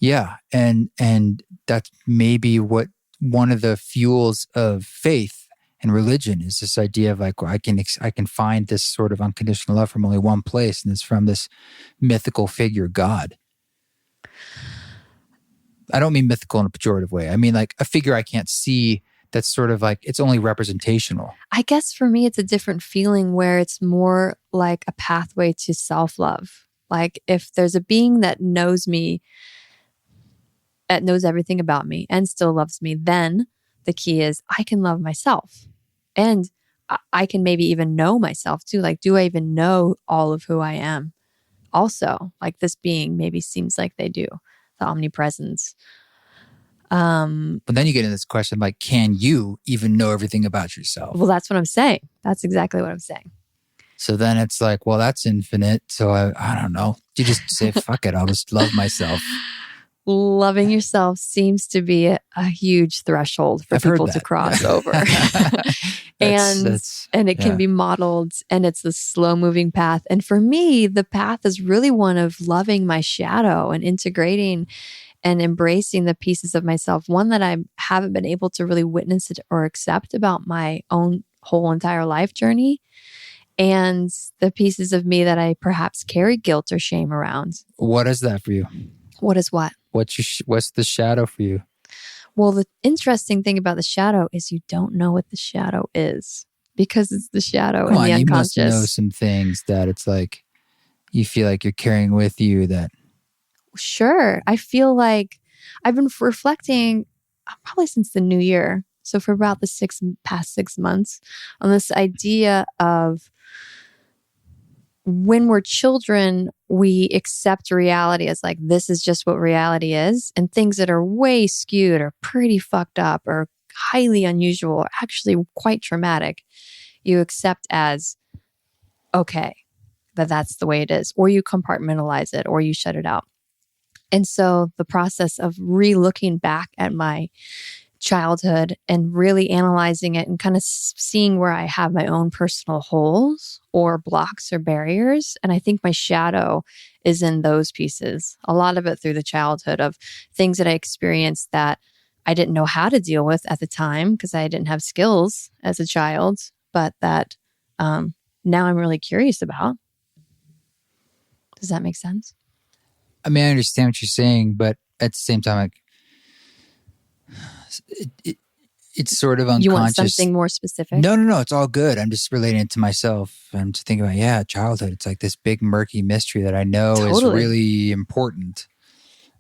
[SPEAKER 1] Yeah. And that's maybe what one of the fuels of faith and religion is, this idea of like, I can find this sort of unconditional love from only one place, and it's from this mythical figure, God. I don't mean mythical in a pejorative way. I mean like a figure I can't see, that's sort of like, it's only representational.
[SPEAKER 2] I guess for me, it's a different feeling where it's more like a pathway to self-love. Like if there's a being that knows me, that knows everything about me and still loves me, then the key is I can love myself. And I can maybe even know myself too. Like, do I even know all of who I am? Also, like this being maybe seems like they do, the omnipresence.
[SPEAKER 1] But then you get into this question like, can you even know everything about yourself?
[SPEAKER 2] Well, that's what I'm saying. That's exactly what I'm saying.
[SPEAKER 1] So then it's like, well, that's infinite. So I don't know. You just say, fuck it. I'll just love myself.
[SPEAKER 2] Loving yourself seems to be a huge threshold for people to cross over. And it can be modeled, and it's the slow moving path. And for me, the path is really one of loving my shadow and integrating and embracing the pieces of myself, one that I haven't been able to really witness it or accept about my own whole entire life journey, and the pieces of me that I perhaps carry guilt or shame around.
[SPEAKER 1] What is that for you?
[SPEAKER 2] What is what?
[SPEAKER 1] What's the shadow for you?
[SPEAKER 2] Well, the interesting thing about the shadow is you don't know what the shadow is, because it's the shadow and the unconscious.
[SPEAKER 1] You must know some things that it's like you feel like you're carrying with you that...
[SPEAKER 2] Sure. I feel like I've been reflecting probably since the new year. So for about the past 6 months on this idea of when we're children, we accept reality as like, this is just what reality is. And things that are way skewed or pretty fucked up or highly unusual, or actually quite traumatic, you accept as okay, that that's the way it is, or you compartmentalize it, or you shut it out. And so the process of re-looking back at my childhood and really analyzing it and kind of seeing where I have my own personal holes or blocks or barriers. And I think my shadow is in those pieces. A lot of it through the childhood of things that I experienced that I didn't know how to deal with at the time because I didn't have skills as a child, but that now I'm really curious about. Does that make sense?
[SPEAKER 1] I mean, I understand what you're saying, but at the same time, like, it's sort of unconscious.
[SPEAKER 2] You want something more specific?
[SPEAKER 1] No. It's all good. I'm just relating it to myself. I'm just thinking about, childhood. It's like this big murky mystery that I know is really important.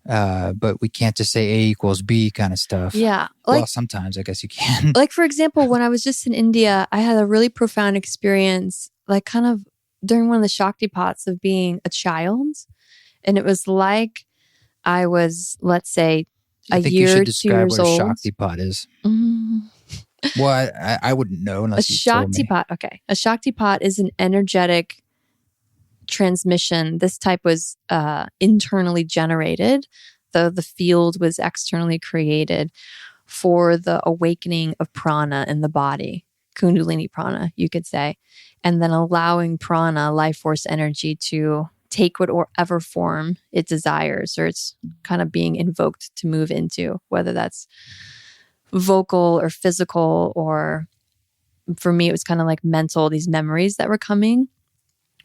[SPEAKER 1] But we can't just say A equals B kind of stuff.
[SPEAKER 2] Yeah.
[SPEAKER 1] Well, sometimes I guess you can.
[SPEAKER 2] Like, for example, when I was just in India, I had a really profound experience, like kind of during one of the Shakti pots of being a child. And it was like I was, let's say, a year, 2 years old. I think you should describe what a Shakti pot is. Well, I wouldn't know unless you told me. A Shakti pot, okay. A Shakti pot is an energetic transmission. This type was internally generated, though the field was externally created for the awakening of prana in the body, Kundalini prana, you could say, and then allowing prana, life force energy, to take whatever form it desires or it's kind of being invoked to move into, whether that's vocal or physical, or for me, it was kind of like mental, these memories that were coming,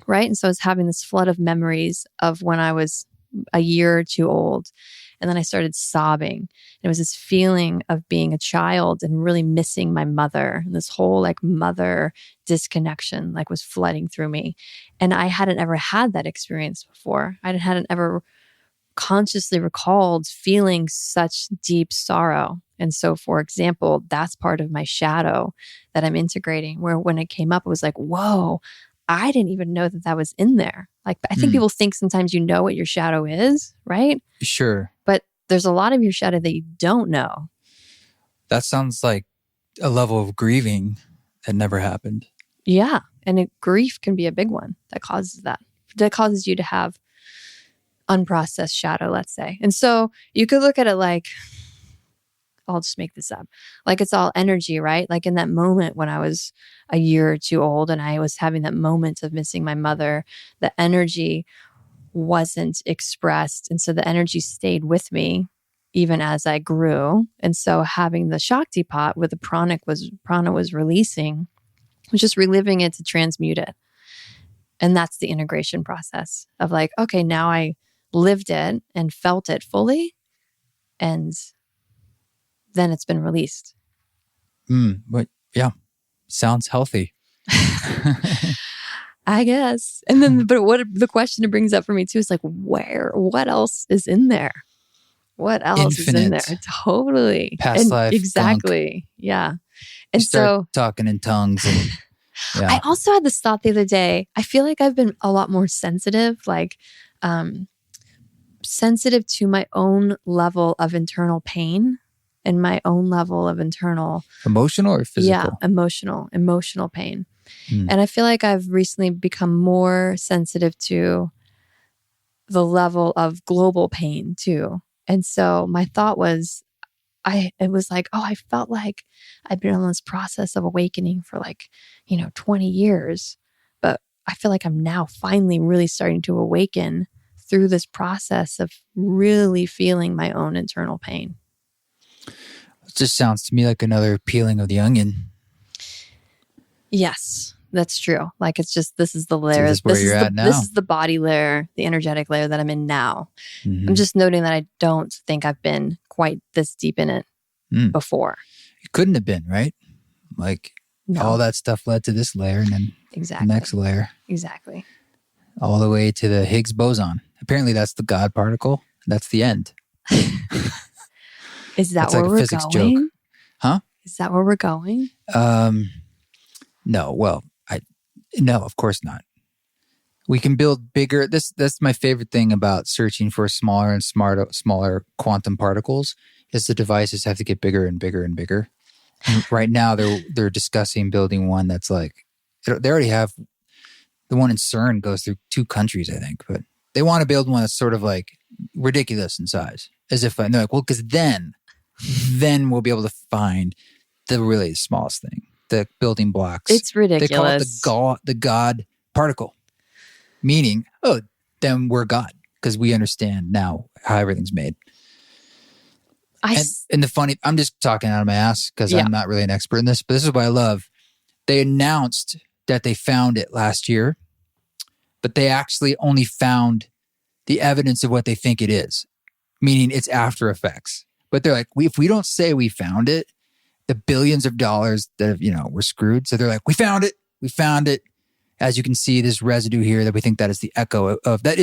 [SPEAKER 2] right? And so I was having this flood of memories of when I was a year or two old. And then I started sobbing. And it was this feeling of being a child and really missing my mother. And this whole like mother disconnection like was flooding through me. And I hadn't ever had that experience before. I hadn't ever consciously recalled feeling such deep sorrow. And so, for example, that's part of my shadow that I'm integrating, where when it came up, it was like, whoa, I didn't even know that was in there. Like, I think people think sometimes you know what your shadow is, right?
[SPEAKER 1] Sure.
[SPEAKER 2] But there's a lot of your shadow that you don't know.
[SPEAKER 1] That sounds like a level of grieving that never happened.
[SPEAKER 2] Yeah. And grief can be a big one that causes that. That causes you to have unprocessed shadow, let's say. And so you could look at it like, I'll just make this up. Like it's all energy, right? Like in that moment when I was a year or two old and I was having that moment of missing my mother, the energy wasn't expressed. And so the energy stayed with me even as I grew. And so having the Shakti pot where the prana was releasing, was just reliving it to transmute it. And that's the integration process of like, okay, now I lived it and felt it fully. And then it's been released.
[SPEAKER 1] But yeah, sounds healthy.
[SPEAKER 2] I guess. And then, but what the question it brings up for me too is like, what else is in there? What else is in there? Totally.
[SPEAKER 1] Past life.
[SPEAKER 2] Exactly.
[SPEAKER 1] Gunk.
[SPEAKER 2] Yeah. And
[SPEAKER 1] so talking in tongues. And, yeah.
[SPEAKER 2] I also had this thought the other day. I feel like I've been a lot more sensitive, sensitive to my own level of internal pain. And my own level of internal...
[SPEAKER 1] Emotional or physical?
[SPEAKER 2] Yeah, emotional pain. And I feel like I've recently become more sensitive to the level of global pain too. And so my thought was, I felt like I'd been on this process of awakening for 20 years. But I feel like I'm now finally really starting to awaken through this process of really feeling my own internal pain.
[SPEAKER 1] It just sounds to me like another peeling of the onion.
[SPEAKER 2] Yes, that's true. Like it's just, this is the layer.
[SPEAKER 1] So this is
[SPEAKER 2] the body layer, the energetic layer that I'm in now. Mm-hmm. I'm just noting that I don't think I've been quite this deep in it before.
[SPEAKER 1] You couldn't have been, right? Like all that stuff led to this layer and then the next layer.
[SPEAKER 2] Exactly.
[SPEAKER 1] All the way to the Higgs boson. Apparently that's the God particle. That's the end.
[SPEAKER 2] Is that where we're going?
[SPEAKER 1] Joke. Huh?
[SPEAKER 2] Is that where we're going?
[SPEAKER 1] No. Well, no, of course not. We can build bigger. That's my favorite thing about searching for smaller and smaller quantum particles is the devices have to get bigger and bigger and bigger. And right now they're discussing building one that's like They already have the one in CERN goes through 2 countries, I think, but they want to build one that's sort of like ridiculous in size, as if they're like, well, because then we'll be able to find the really smallest thing, the building blocks.
[SPEAKER 2] It's ridiculous.
[SPEAKER 1] They call it the God particle, meaning, oh, then we're God because we understand now how everything's made. And the funny, I'm just talking out of my ass because I'm not really an expert in this, but this is what I love. They announced that they found it last year, but they actually only found the evidence of what they think it is, meaning it's after effects. But they're like, if we don't say we found it, the billions of dollars that have, we're screwed. So they're like, we found it. As you can see, this residue here that we think that is the echo of that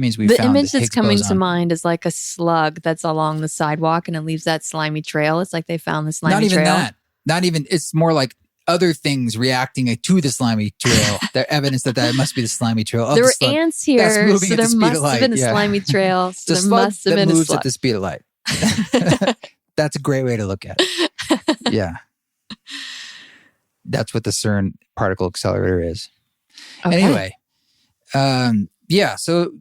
[SPEAKER 1] means we found it.
[SPEAKER 2] The image that's coming to mind is like a slug that's along the sidewalk and it leaves that slimy trail. It's like they found the slimy trail.
[SPEAKER 1] Not even. It's more like other things reacting to the slimy trail. The evidence that must be the slimy trail.
[SPEAKER 2] There were ants here, so there must have been a slimy trail. So there must have been a slug that moves
[SPEAKER 1] at the speed of light. That's a great way to look at it. Yeah. That's what the CERN particle accelerator is. Okay. Anyway, so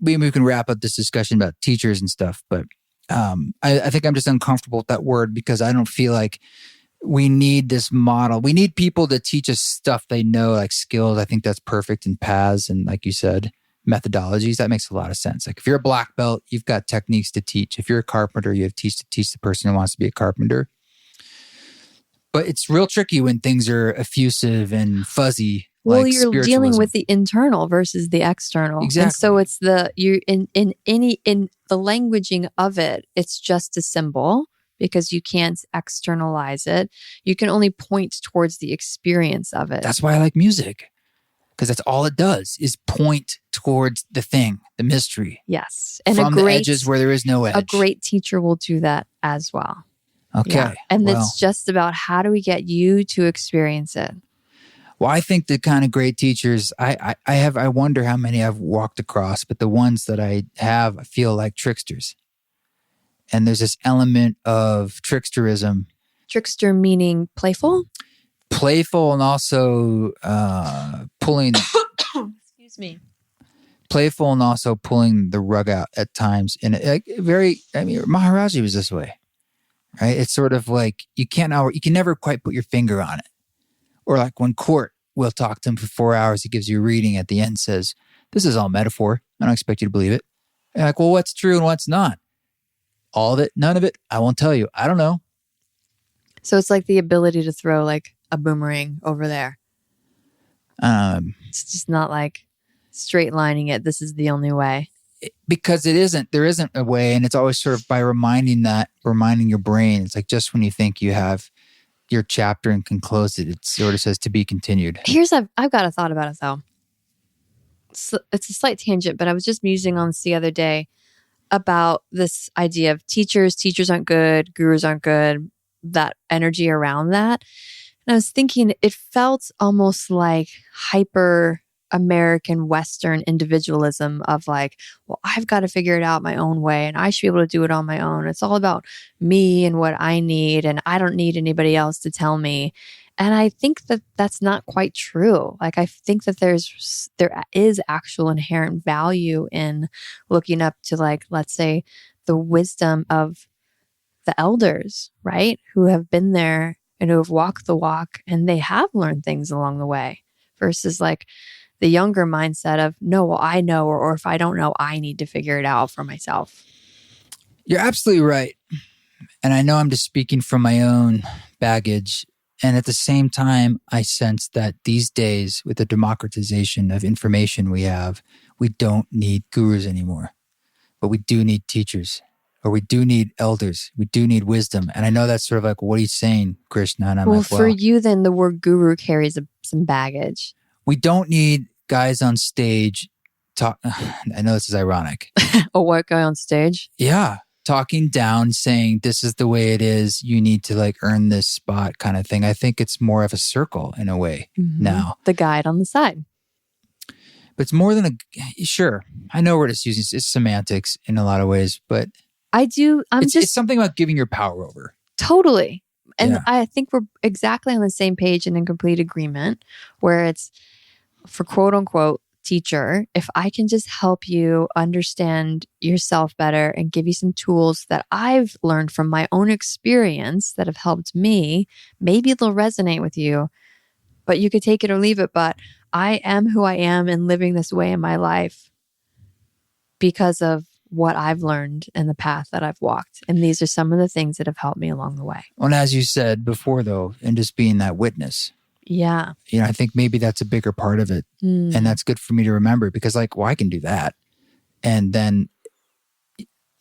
[SPEAKER 1] we can wrap up this discussion about teachers and stuff, but I think I'm just uncomfortable with that word because I don't feel like we need this model. We need people to teach us stuff they know, like skills. I think that's perfect in paths and, like you said, methodologies. That makes a lot of sense. Like if you're a black belt, you've got techniques to teach. If you're a carpenter, you have to teach the person who wants to be a carpenter. But it's real tricky when things are effusive and fuzzy.
[SPEAKER 2] Well, you're dealing with the internal versus the external.
[SPEAKER 1] Exactly.
[SPEAKER 2] And so it's in the languaging of it, it's just a symbol because you can't externalize it. You can only point towards the experience of it.
[SPEAKER 1] That's why I like music. Because that's all it does is point towards the thing, the mystery.
[SPEAKER 2] Yes. And
[SPEAKER 1] from the edges where there is no edge.
[SPEAKER 2] A great teacher will do that as well.
[SPEAKER 1] Okay.
[SPEAKER 2] Yeah. And it's just about how do we get you to experience it?
[SPEAKER 1] Well, I think the kind of great teachers, I wonder how many I've walked across, but the ones that I have, I feel like tricksters. And there's this element of tricksterism.
[SPEAKER 2] Trickster meaning playful?
[SPEAKER 1] Playful and also pulling...
[SPEAKER 2] Excuse me.
[SPEAKER 1] Playful and also pulling the rug out at times. And Maharaji was this way, right? It's sort of like you can never quite put your finger on it. Or like when Court will talk to him for 4 hours, he gives you a reading at the end, says, this is all metaphor. I don't expect you to believe it. And you're like, well, what's true and what's not? All of it, none of it, I won't tell you. I don't know.
[SPEAKER 2] So it's like the ability to throw like a boomerang over there. It's just not like straight lining it. This is the only way.
[SPEAKER 1] Because there isn't a way. And it's always sort of by reminding your brain. It's like just when you think you have your chapter and can close it, it sort of says to be continued.
[SPEAKER 2] I've got a thought about it though. It's a slight tangent, but I was just musing on this the other day about this idea of teachers aren't good, gurus aren't good, that energy around that. And I was thinking it felt almost like hyper American Western individualism of like, well, I've got to figure it out my own way and I should be able to do it on my own. It's all about me and what I need and I don't need anybody else to tell me. And I think that that's not quite true. Like I think that there is actual inherent value in looking up to like, let's say, the wisdom of the elders, right? Who have been there and who have walked the walk and they have learned things along the way versus like the younger mindset of, no, well, I know, or if I don't know, I need to figure it out for myself.
[SPEAKER 1] You're absolutely right. And I know I'm just speaking from my own baggage. And at the same time, I sense that these days, with the democratization of information we have, we don't need gurus anymore. But we do need teachers, or we do need elders. We do need wisdom. And I know that's sort of like, what are you saying, Krishna? And I'm like,
[SPEAKER 2] for you, then the word guru carries some baggage.
[SPEAKER 1] We don't need guys on stage talk. I know this is ironic.
[SPEAKER 2] A white guy on stage?
[SPEAKER 1] Yeah. Talking down, saying this is the way it is. You need to like earn this spot kind of thing. I think it's more of a circle in a way now.
[SPEAKER 2] The guide on the side.
[SPEAKER 1] But it's more than sure. I know we're just using it's semantics in a lot of ways, but
[SPEAKER 2] it's
[SPEAKER 1] something about giving your power over.
[SPEAKER 2] Totally. And
[SPEAKER 1] Yeah.
[SPEAKER 2] I think we're exactly on the same page and in complete agreement, where it's for quote unquote teacher, if I can just help you understand yourself better and give you some tools that I've learned from my own experience that have helped me, maybe they'll resonate with you, but you could take it or leave it. But I am who I am and living this way in my life because of what I've learned and the path that I've walked. And these are some of the things that have helped me along the way.
[SPEAKER 1] Well, and as you said before, though, and just being that witness,
[SPEAKER 2] Yeah.
[SPEAKER 1] I think maybe that's a bigger part of it. And that's good for me to remember because like, well, I can do that. And then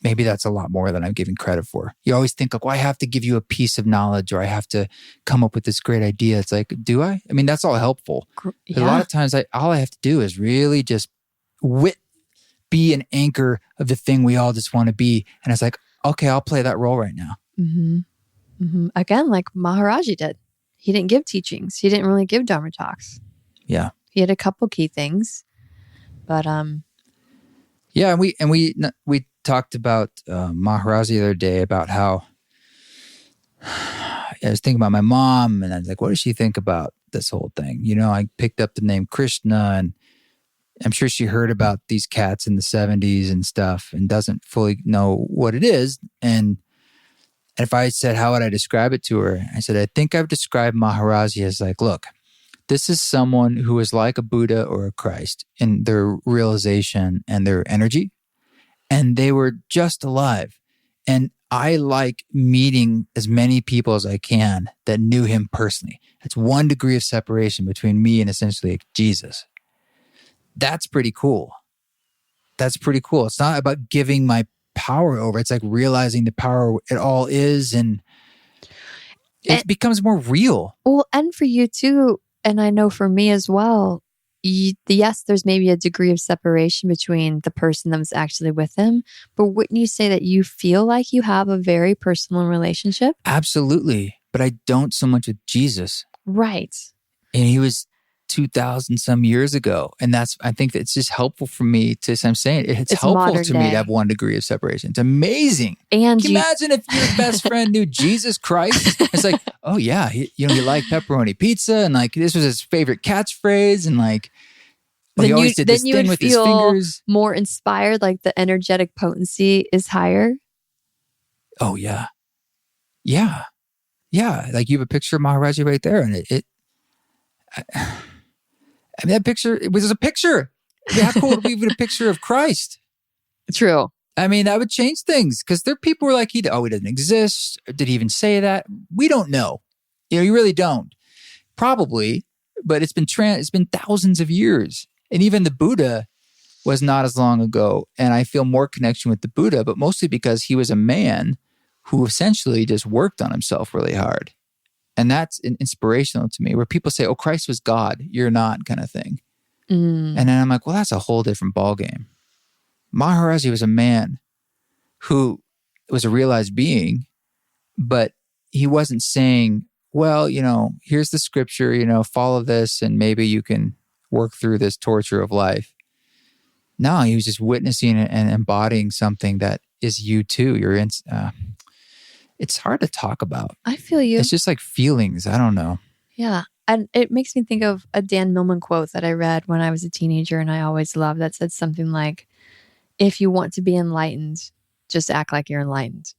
[SPEAKER 1] maybe that's a lot more than I'm giving credit for. You always think like, well, I have to give you a piece of knowledge or I have to come up with this great idea. It's like, do I? I mean, that's all helpful.
[SPEAKER 2] Yeah.
[SPEAKER 1] A lot of times all I have to do is really just be an anchor of the thing we all just want to be. And it's like, okay, I'll play that role right now.
[SPEAKER 2] Again, like Maharaji did. He didn't give teachings. He didn't really give Dharma talks.
[SPEAKER 1] Yeah.
[SPEAKER 2] He had a couple key things, but
[SPEAKER 1] yeah, and we talked about Maharaji the other day about how I was thinking about my mom, and I was like, what does she think about this whole thing? I picked up the name Krishna, and I'm sure she heard about these cats in the 70s and stuff, and doesn't fully know what it is. And if I said, how would I describe it to her? I said, I think I've described Maharaji as like, look, this is someone who is like a Buddha or a Christ in their realization and their energy. And they were just alive. And I like meeting as many people as I can that knew him personally. It's 1 degree of separation between me and essentially Jesus. That's pretty cool. That's pretty cool. It's not about giving my power over. It's like realizing the power it all is, and it becomes more real.
[SPEAKER 2] Well, and for you too, and I know for me as well, yes, there's maybe a degree of separation between the person that was actually with him, but wouldn't you say that you feel like you have a very personal relationship?
[SPEAKER 1] Absolutely. But I don't so much with Jesus.
[SPEAKER 2] Right.
[SPEAKER 1] And he was 2,000 some years ago. And I think that it's just helpful for me I'm saying it's helpful to me to have 1 degree of separation. It's amazing.
[SPEAKER 2] And
[SPEAKER 1] can you imagine if your best friend knew Jesus Christ? It's like, oh yeah, he liked pepperoni pizza, and like this was his favorite catchphrase, and like he always did this thing with his fingers.
[SPEAKER 2] More inspired, like the energetic potency is higher.
[SPEAKER 1] Oh yeah. Yeah. Yeah. Like you have a picture of Maharaji right there, and I mean, that picture, it was a picture. I mean, how cool would we have a picture of Christ?
[SPEAKER 2] True.
[SPEAKER 1] I mean, that would change things because there are people who are like, he doesn't exist. Did he even say that? We don't know. You really don't. Probably, but it's been thousands of years. And even the Buddha was not as long ago. And I feel more connection with the Buddha, but mostly because he was a man who essentially just worked on himself really hard. And that's inspirational to me, where people say, oh, Christ was God, you're not, kind of thing. And then I'm like, well, that's a whole different ballgame. Maharaji was a man who was a realized being, but he wasn't saying, well, here's the scripture, follow this and maybe you can work through this torture of life. No, he was just witnessing and embodying something that is you too. It's hard to talk about.
[SPEAKER 2] I feel you.
[SPEAKER 1] It's just like feelings. I don't know.
[SPEAKER 2] Yeah. And it makes me think of a Dan Millman quote that I read when I was a teenager and I always loved, that said something like, if you want to be enlightened, just act like you're enlightened.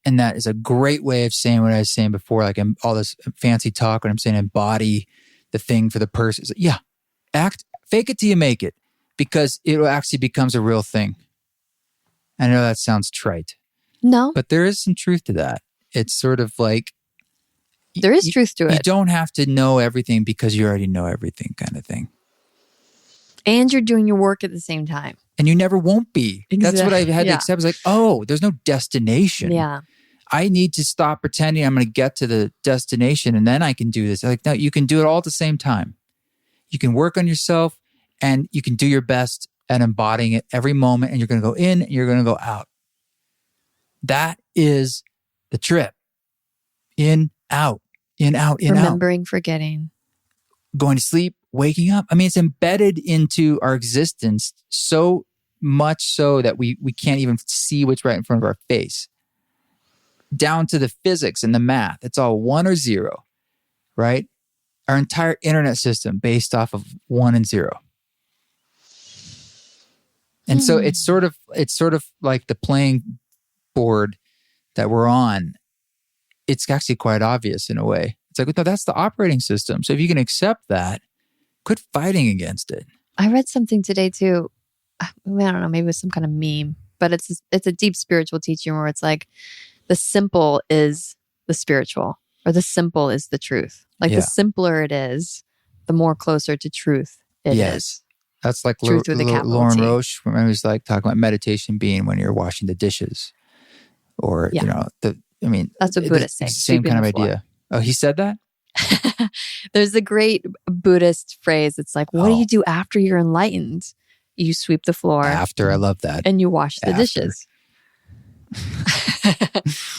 [SPEAKER 1] And that is a great way of saying what I was saying before, like all this fancy talk when I'm saying embody the thing for the person. Like, yeah, fake it till you make it, because it actually becomes a real thing. I know that sounds trite.
[SPEAKER 2] No.
[SPEAKER 1] But there is some truth to that. It's sort of like...
[SPEAKER 2] There is truth to it.
[SPEAKER 1] You don't have to know everything because you already know everything, kind of thing.
[SPEAKER 2] And you're doing your work at the same time.
[SPEAKER 1] And you never won't be. Exactly. That's what I had to accept. It's like, oh, there's no destination.
[SPEAKER 2] Yeah.
[SPEAKER 1] I need to stop pretending I'm going to get to the destination and then I can do this. Like, no, you can do it all at the same time. You can work on yourself and you can do your best at embodying it every moment, and you're going to go in and you're going to go out. That is the trip. In, out, in, out, in, out.
[SPEAKER 2] Remembering, forgetting.
[SPEAKER 1] Going to sleep, waking up. I mean, it's embedded into our existence so much so that we can't even see what's right in front of our face. down to the physics and the math. It's all 1 or 0, right? Our entire internet system based off of 1 and 0. And so it's sort of like the playing board that we're on. It's actually quite obvious in a way. It's like, no, that's the operating system. So if you can accept that, quit fighting against it.
[SPEAKER 2] I read something today too. I don't know, maybe it was some kind of meme, but it's a deep spiritual teaching where it's like the simple is the spiritual, or the simple is the truth. Like the simpler it is, the more closer to truth it is.
[SPEAKER 1] That's like
[SPEAKER 2] truth with a capital
[SPEAKER 1] Lauren
[SPEAKER 2] T.
[SPEAKER 1] Roche, when I was like talking about meditation being when you're washing the dishes, or
[SPEAKER 2] Yeah.
[SPEAKER 1] you know,
[SPEAKER 2] that's what Buddhists say.
[SPEAKER 1] Same kind of idea. Oh, he said that?
[SPEAKER 2] There's a great Buddhist phrase. It's like, what do you do after you're enlightened? You sweep the floor.
[SPEAKER 1] After, I love that.
[SPEAKER 2] And you wash the dishes.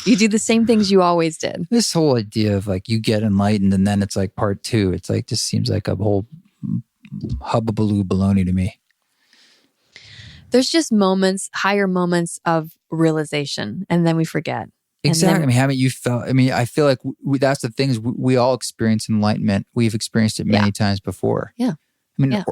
[SPEAKER 2] You do the same things you always did.
[SPEAKER 1] This whole idea of like you get enlightened and then it's like part 2. It's like just seems like a whole hubbubaloo baloney to me.
[SPEAKER 2] There's just moments, higher moments of realization, and then we forget.
[SPEAKER 1] Exactly. I mean, haven't you felt? I mean, I feel like that's the thing is we all experience enlightenment. We've experienced it many times before.
[SPEAKER 2] Yeah.
[SPEAKER 1] I mean,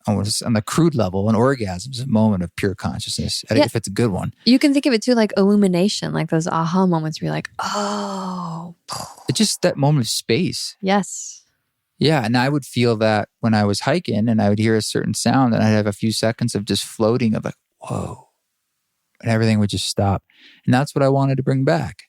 [SPEAKER 1] almost on the crude level, an orgasm is a moment of pure consciousness, if it's a good one.
[SPEAKER 2] You can think of it too like illumination, like those aha moments where you're like, oh.
[SPEAKER 1] It's just that moment of space.
[SPEAKER 2] Yes.
[SPEAKER 1] Yeah, and I would feel that when I was hiking and I would hear a certain sound and I'd have a few seconds of just floating of like, whoa. And everything would just stop. And that's what I wanted to bring back.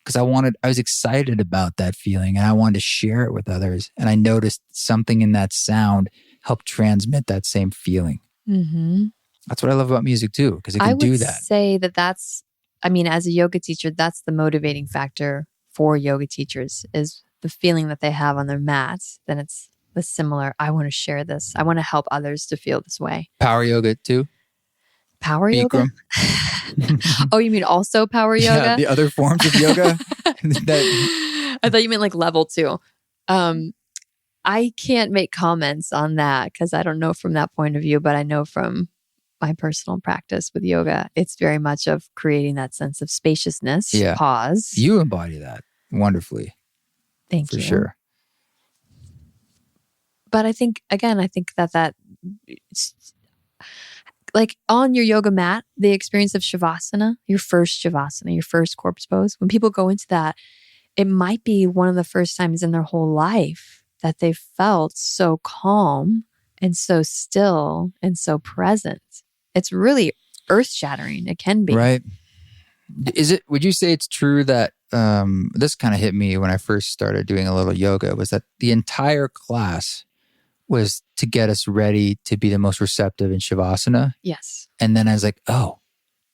[SPEAKER 1] Because I was excited about that feeling and I wanted to share it with others. And I noticed something in that sound helped transmit that same feeling.
[SPEAKER 2] Mm-hmm.
[SPEAKER 1] That's what I love about music too, because it can do that.
[SPEAKER 2] I would say that's, as a yoga teacher, that's the motivating factor for yoga teachers is the feeling that they have on their mats. Then it's the similar, I want to share this. I want to help others to feel this way.
[SPEAKER 1] Power yoga too?
[SPEAKER 2] Power yoga? Oh, you mean also power yoga?
[SPEAKER 1] Yeah, the other forms of yoga.
[SPEAKER 2] I thought you meant like level 2. I can't make comments on that because I don't know from that point of view, but I know from my personal practice with yoga, it's very much of creating that sense of spaciousness, pause.
[SPEAKER 1] You embody that wonderfully.
[SPEAKER 2] Thank you.
[SPEAKER 1] For sure.
[SPEAKER 2] But I think that like on your yoga mat, the experience of Shavasana, your first corpse pose, when people go into that, it might be one of the first times in their whole life that they felt so calm and so still and so present. It's really earth-shattering. It can be.
[SPEAKER 1] Right. Would you say it's true that, this kind of hit me when I first started doing a little yoga, was that the entire class was to get us ready to be the most receptive in Shavasana.
[SPEAKER 2] Yes.
[SPEAKER 1] And then I was like,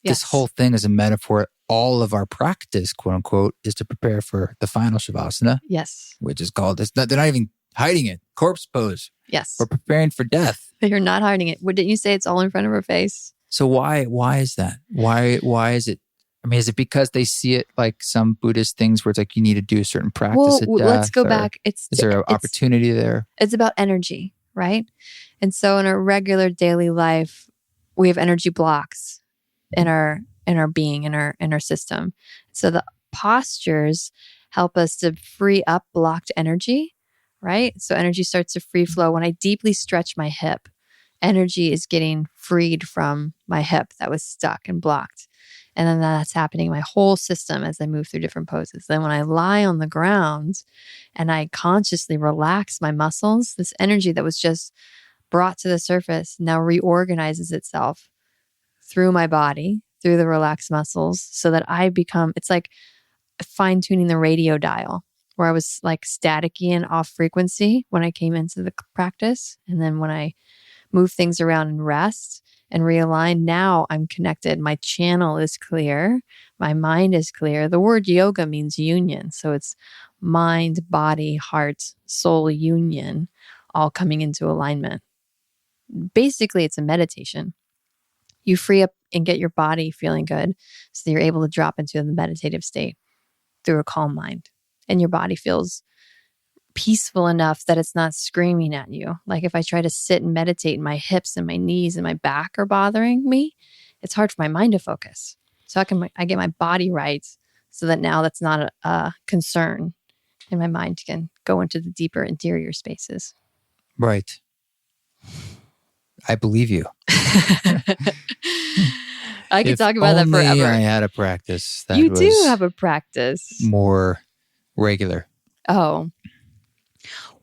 [SPEAKER 1] this whole thing is a metaphor. All of our practice, quote unquote, is to prepare for the final Shavasana.
[SPEAKER 2] Yes.
[SPEAKER 1] Which is called, they're not even hiding it, corpse pose.
[SPEAKER 2] Yes.
[SPEAKER 1] We're preparing for death.
[SPEAKER 2] You're not hiding it. Didn't you say it's all in front of her face?
[SPEAKER 1] So why is that? Why is it? I mean, is it because they see it like some Buddhist things where it's like you need to do a certain practice at death?
[SPEAKER 2] Let's go back.
[SPEAKER 1] Is there an opportunity there?
[SPEAKER 2] It's about energy, right? And so in our regular daily life, we have energy blocks in our being, in our system. So the postures help us to free up blocked energy, right? So energy starts to free flow. When I deeply stretch my hip, energy is getting freed from my hip that was stuck and blocked. And then that's happening in my whole system as I move through different poses. Then when I lie on the ground and I consciously relax my muscles, this energy that was just brought to the surface now reorganizes itself through my body, through the relaxed muscles, so that I become, it's like fine-tuning the radio dial, where I was like staticky and off frequency when I came into the practice. And then when I move things around and rest and realign, now I'm connected. My channel is clear. My mind is clear. The word yoga means union. So it's mind, body, heart, soul union, all coming into alignment. Basically, it's a meditation. You free up and get your body feeling good so that you're able to drop into the meditative state through a calm mind. And your body feels peaceful enough that it's not screaming at you. Like if I try to sit and meditate and my hips and my knees and my back are bothering me, it's hard for my mind to focus. So I get my body right so that now that's not a concern, and my mind can go into the deeper interior spaces.
[SPEAKER 1] Right. I believe you.
[SPEAKER 2] I could talk about that
[SPEAKER 1] If only
[SPEAKER 2] forever.
[SPEAKER 1] I had a practice that
[SPEAKER 2] You
[SPEAKER 1] was
[SPEAKER 2] do have a practice.
[SPEAKER 1] more regular.
[SPEAKER 2] Oh.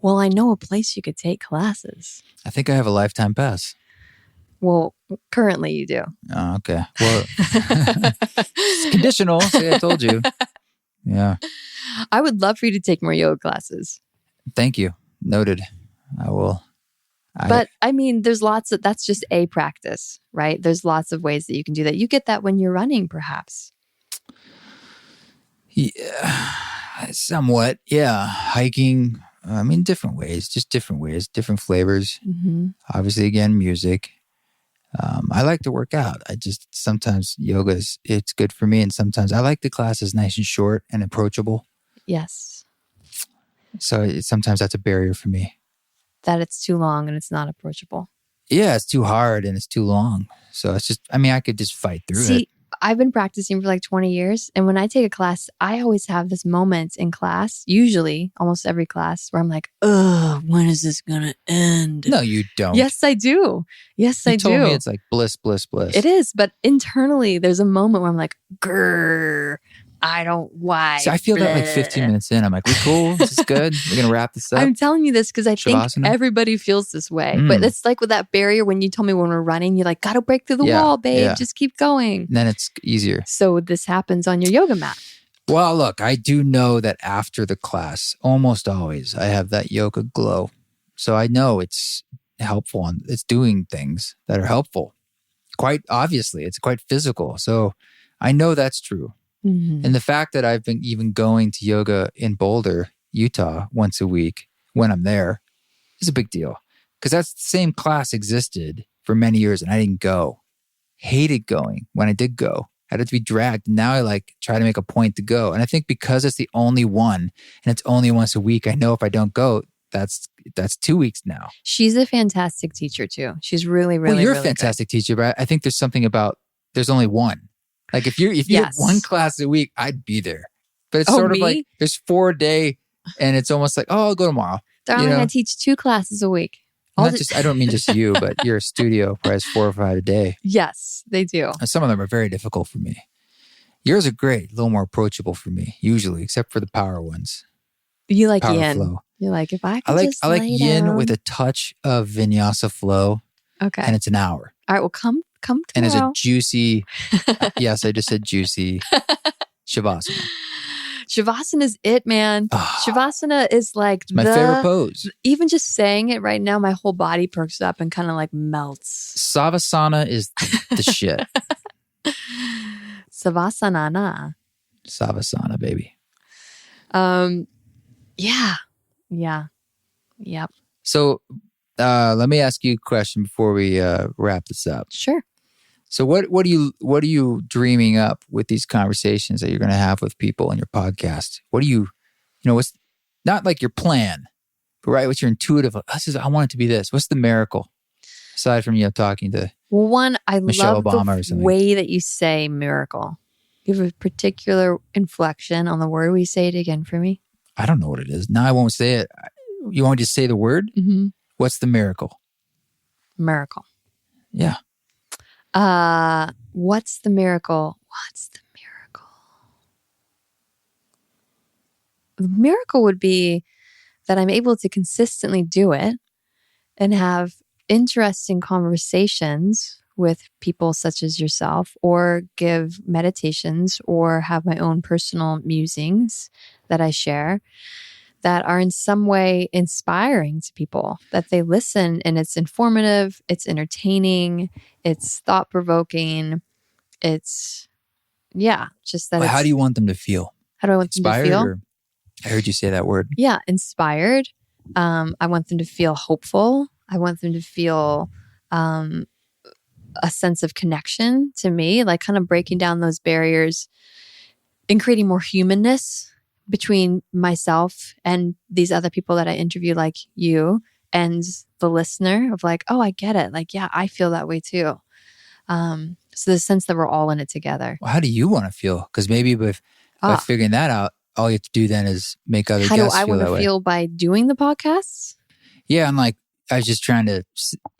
[SPEAKER 2] Well, I know a place you could take classes.
[SPEAKER 1] I think I have a lifetime pass.
[SPEAKER 2] Well, currently you do.
[SPEAKER 1] Oh, okay. Well, it's conditional. See, I told you. Yeah.
[SPEAKER 2] I would love for you to take more yoga classes.
[SPEAKER 1] Thank you. Noted. I will.
[SPEAKER 2] But I mean, there's lots of, that's just a practice, right? There's lots of ways that you can do that. You get that when you're running, perhaps.
[SPEAKER 1] Yeah, somewhat. Yeah. Hiking. I mean, different ways, different flavors.
[SPEAKER 2] Mm-hmm.
[SPEAKER 1] Obviously, again, music. I like to work out. Sometimes yoga it's good for me. And sometimes I like the classes nice and short and approachable.
[SPEAKER 2] Yes.
[SPEAKER 1] So sometimes that's a barrier for me.
[SPEAKER 2] That it's too long and it's not approachable.
[SPEAKER 1] Yeah, it's too hard and it's too long. So it's just, I mean, I could just fight through it.
[SPEAKER 2] I've been practicing for like 20 years. And when I take a class, I always have this moment in class, usually almost every class, where I'm like, ugh, when is this going to end?
[SPEAKER 1] No, you don't.
[SPEAKER 2] Yes, I do. Yes, I do.
[SPEAKER 1] You told me it's like bliss, bliss, bliss.
[SPEAKER 2] It is. But internally, there's a moment where I'm like, grrr. I don't why.
[SPEAKER 1] So I feel that like 15 minutes in, I'm like, we cool? This is good? We're going to wrap this up?
[SPEAKER 2] I'm telling you this because I
[SPEAKER 1] Shavasana?
[SPEAKER 2] think everybody feels this way. But it's like with that barrier when you told me when we're running, you're like, gotta break through the wall, babe. Just keep going.
[SPEAKER 1] Then it's easier.
[SPEAKER 2] So this happens on your yoga mat.
[SPEAKER 1] Well, look, I do know that after the class, almost always, I have that yoga glow. So I know it's helpful and it's doing things that are helpful. Quite obviously, it's quite physical. So I know that's true.
[SPEAKER 2] Mm-hmm.
[SPEAKER 1] And the fact that I've been even going to yoga in Boulder, Utah, once a week when I'm there is a big deal. Because that's the same class existed for many years and I didn't go. Hated going when I did go. Had to be dragged. Now I like try to make a point to go. And I think because it's the only one and it's only once a week, I know if I don't go, that's 2 weeks now.
[SPEAKER 2] She's a fantastic teacher too. She's really, really,
[SPEAKER 1] well, you're
[SPEAKER 2] really
[SPEAKER 1] a fantastic teacher, but I think there's something about there's only one. Like if you had one class a week, I'd be there. But it's sort of like there's 4 a day and it's almost like, oh, I'll go tomorrow.
[SPEAKER 2] Darling, I teach 2 classes a week.
[SPEAKER 1] I don't mean just you, but your studio probably has 4 or 5 a day.
[SPEAKER 2] Yes, they do.
[SPEAKER 1] And some of them are very difficult for me. Yours are great, a little more approachable for me, usually, except for the power ones.
[SPEAKER 2] You like
[SPEAKER 1] power
[SPEAKER 2] yin.
[SPEAKER 1] Flow.
[SPEAKER 2] You're like, if I could
[SPEAKER 1] I like yin
[SPEAKER 2] down.
[SPEAKER 1] with a touch of vinyasa flow.
[SPEAKER 2] Okay.
[SPEAKER 1] And it's an hour.
[SPEAKER 2] All right, well, come tomorrow.
[SPEAKER 1] And there's a juicy, yes, I just said juicy, Shavasana.
[SPEAKER 2] Shavasana is it, man. Shavasana is like
[SPEAKER 1] it's my favorite pose.
[SPEAKER 2] Even just saying it right now, my whole body perks up and kind of like melts.
[SPEAKER 1] Savasana is the shit.
[SPEAKER 2] Savasana.
[SPEAKER 1] Savasana, baby.
[SPEAKER 2] Yeah. Yep.
[SPEAKER 1] So let me ask you a question before we wrap this up.
[SPEAKER 2] Sure.
[SPEAKER 1] So what are you dreaming up with these conversations that you're going to have with people on your podcast? What do you what's not like your plan, but right, what's your intuitive? I want it to be this. What's the miracle aside from talking to Michelle
[SPEAKER 2] love
[SPEAKER 1] Obama
[SPEAKER 2] the
[SPEAKER 1] or something?
[SPEAKER 2] Way that you say miracle. You have a particular inflection on the word. Will you say it again for me?
[SPEAKER 1] I don't know what it is. Now I won't say it. You want me to say the word?
[SPEAKER 2] Mm-hmm. What's
[SPEAKER 1] the miracle?
[SPEAKER 2] Miracle.
[SPEAKER 1] Yeah.
[SPEAKER 2] What's the miracle? What's the miracle? The miracle would be that I'm able to consistently do it and have interesting conversations with people such as yourself, or give meditations, or have my own personal musings that I share that are in some way inspiring to people, that they listen and it's informative, it's entertaining, it's thought-provoking, it's, just that.
[SPEAKER 1] Well, how do you want them to feel?
[SPEAKER 2] How do I want
[SPEAKER 1] inspired
[SPEAKER 2] them to feel?
[SPEAKER 1] Or, I heard you say that word.
[SPEAKER 2] Yeah, inspired. I want them to feel hopeful. I want them to feel a sense of connection to me, like kind of breaking down those barriers and creating more humanness between myself and these other people that I interview, like you, and the listener of like, oh, I get it. Like, yeah, I feel that way too. So the sense that we're all in it together.
[SPEAKER 1] Well, how do you want to feel? Because maybe By figuring that out, all you have to do then is make other
[SPEAKER 2] How do
[SPEAKER 1] guests
[SPEAKER 2] I
[SPEAKER 1] feel
[SPEAKER 2] want
[SPEAKER 1] that
[SPEAKER 2] to
[SPEAKER 1] way.
[SPEAKER 2] feel by doing the podcasts?
[SPEAKER 1] Yeah, I'm like, I was just trying to,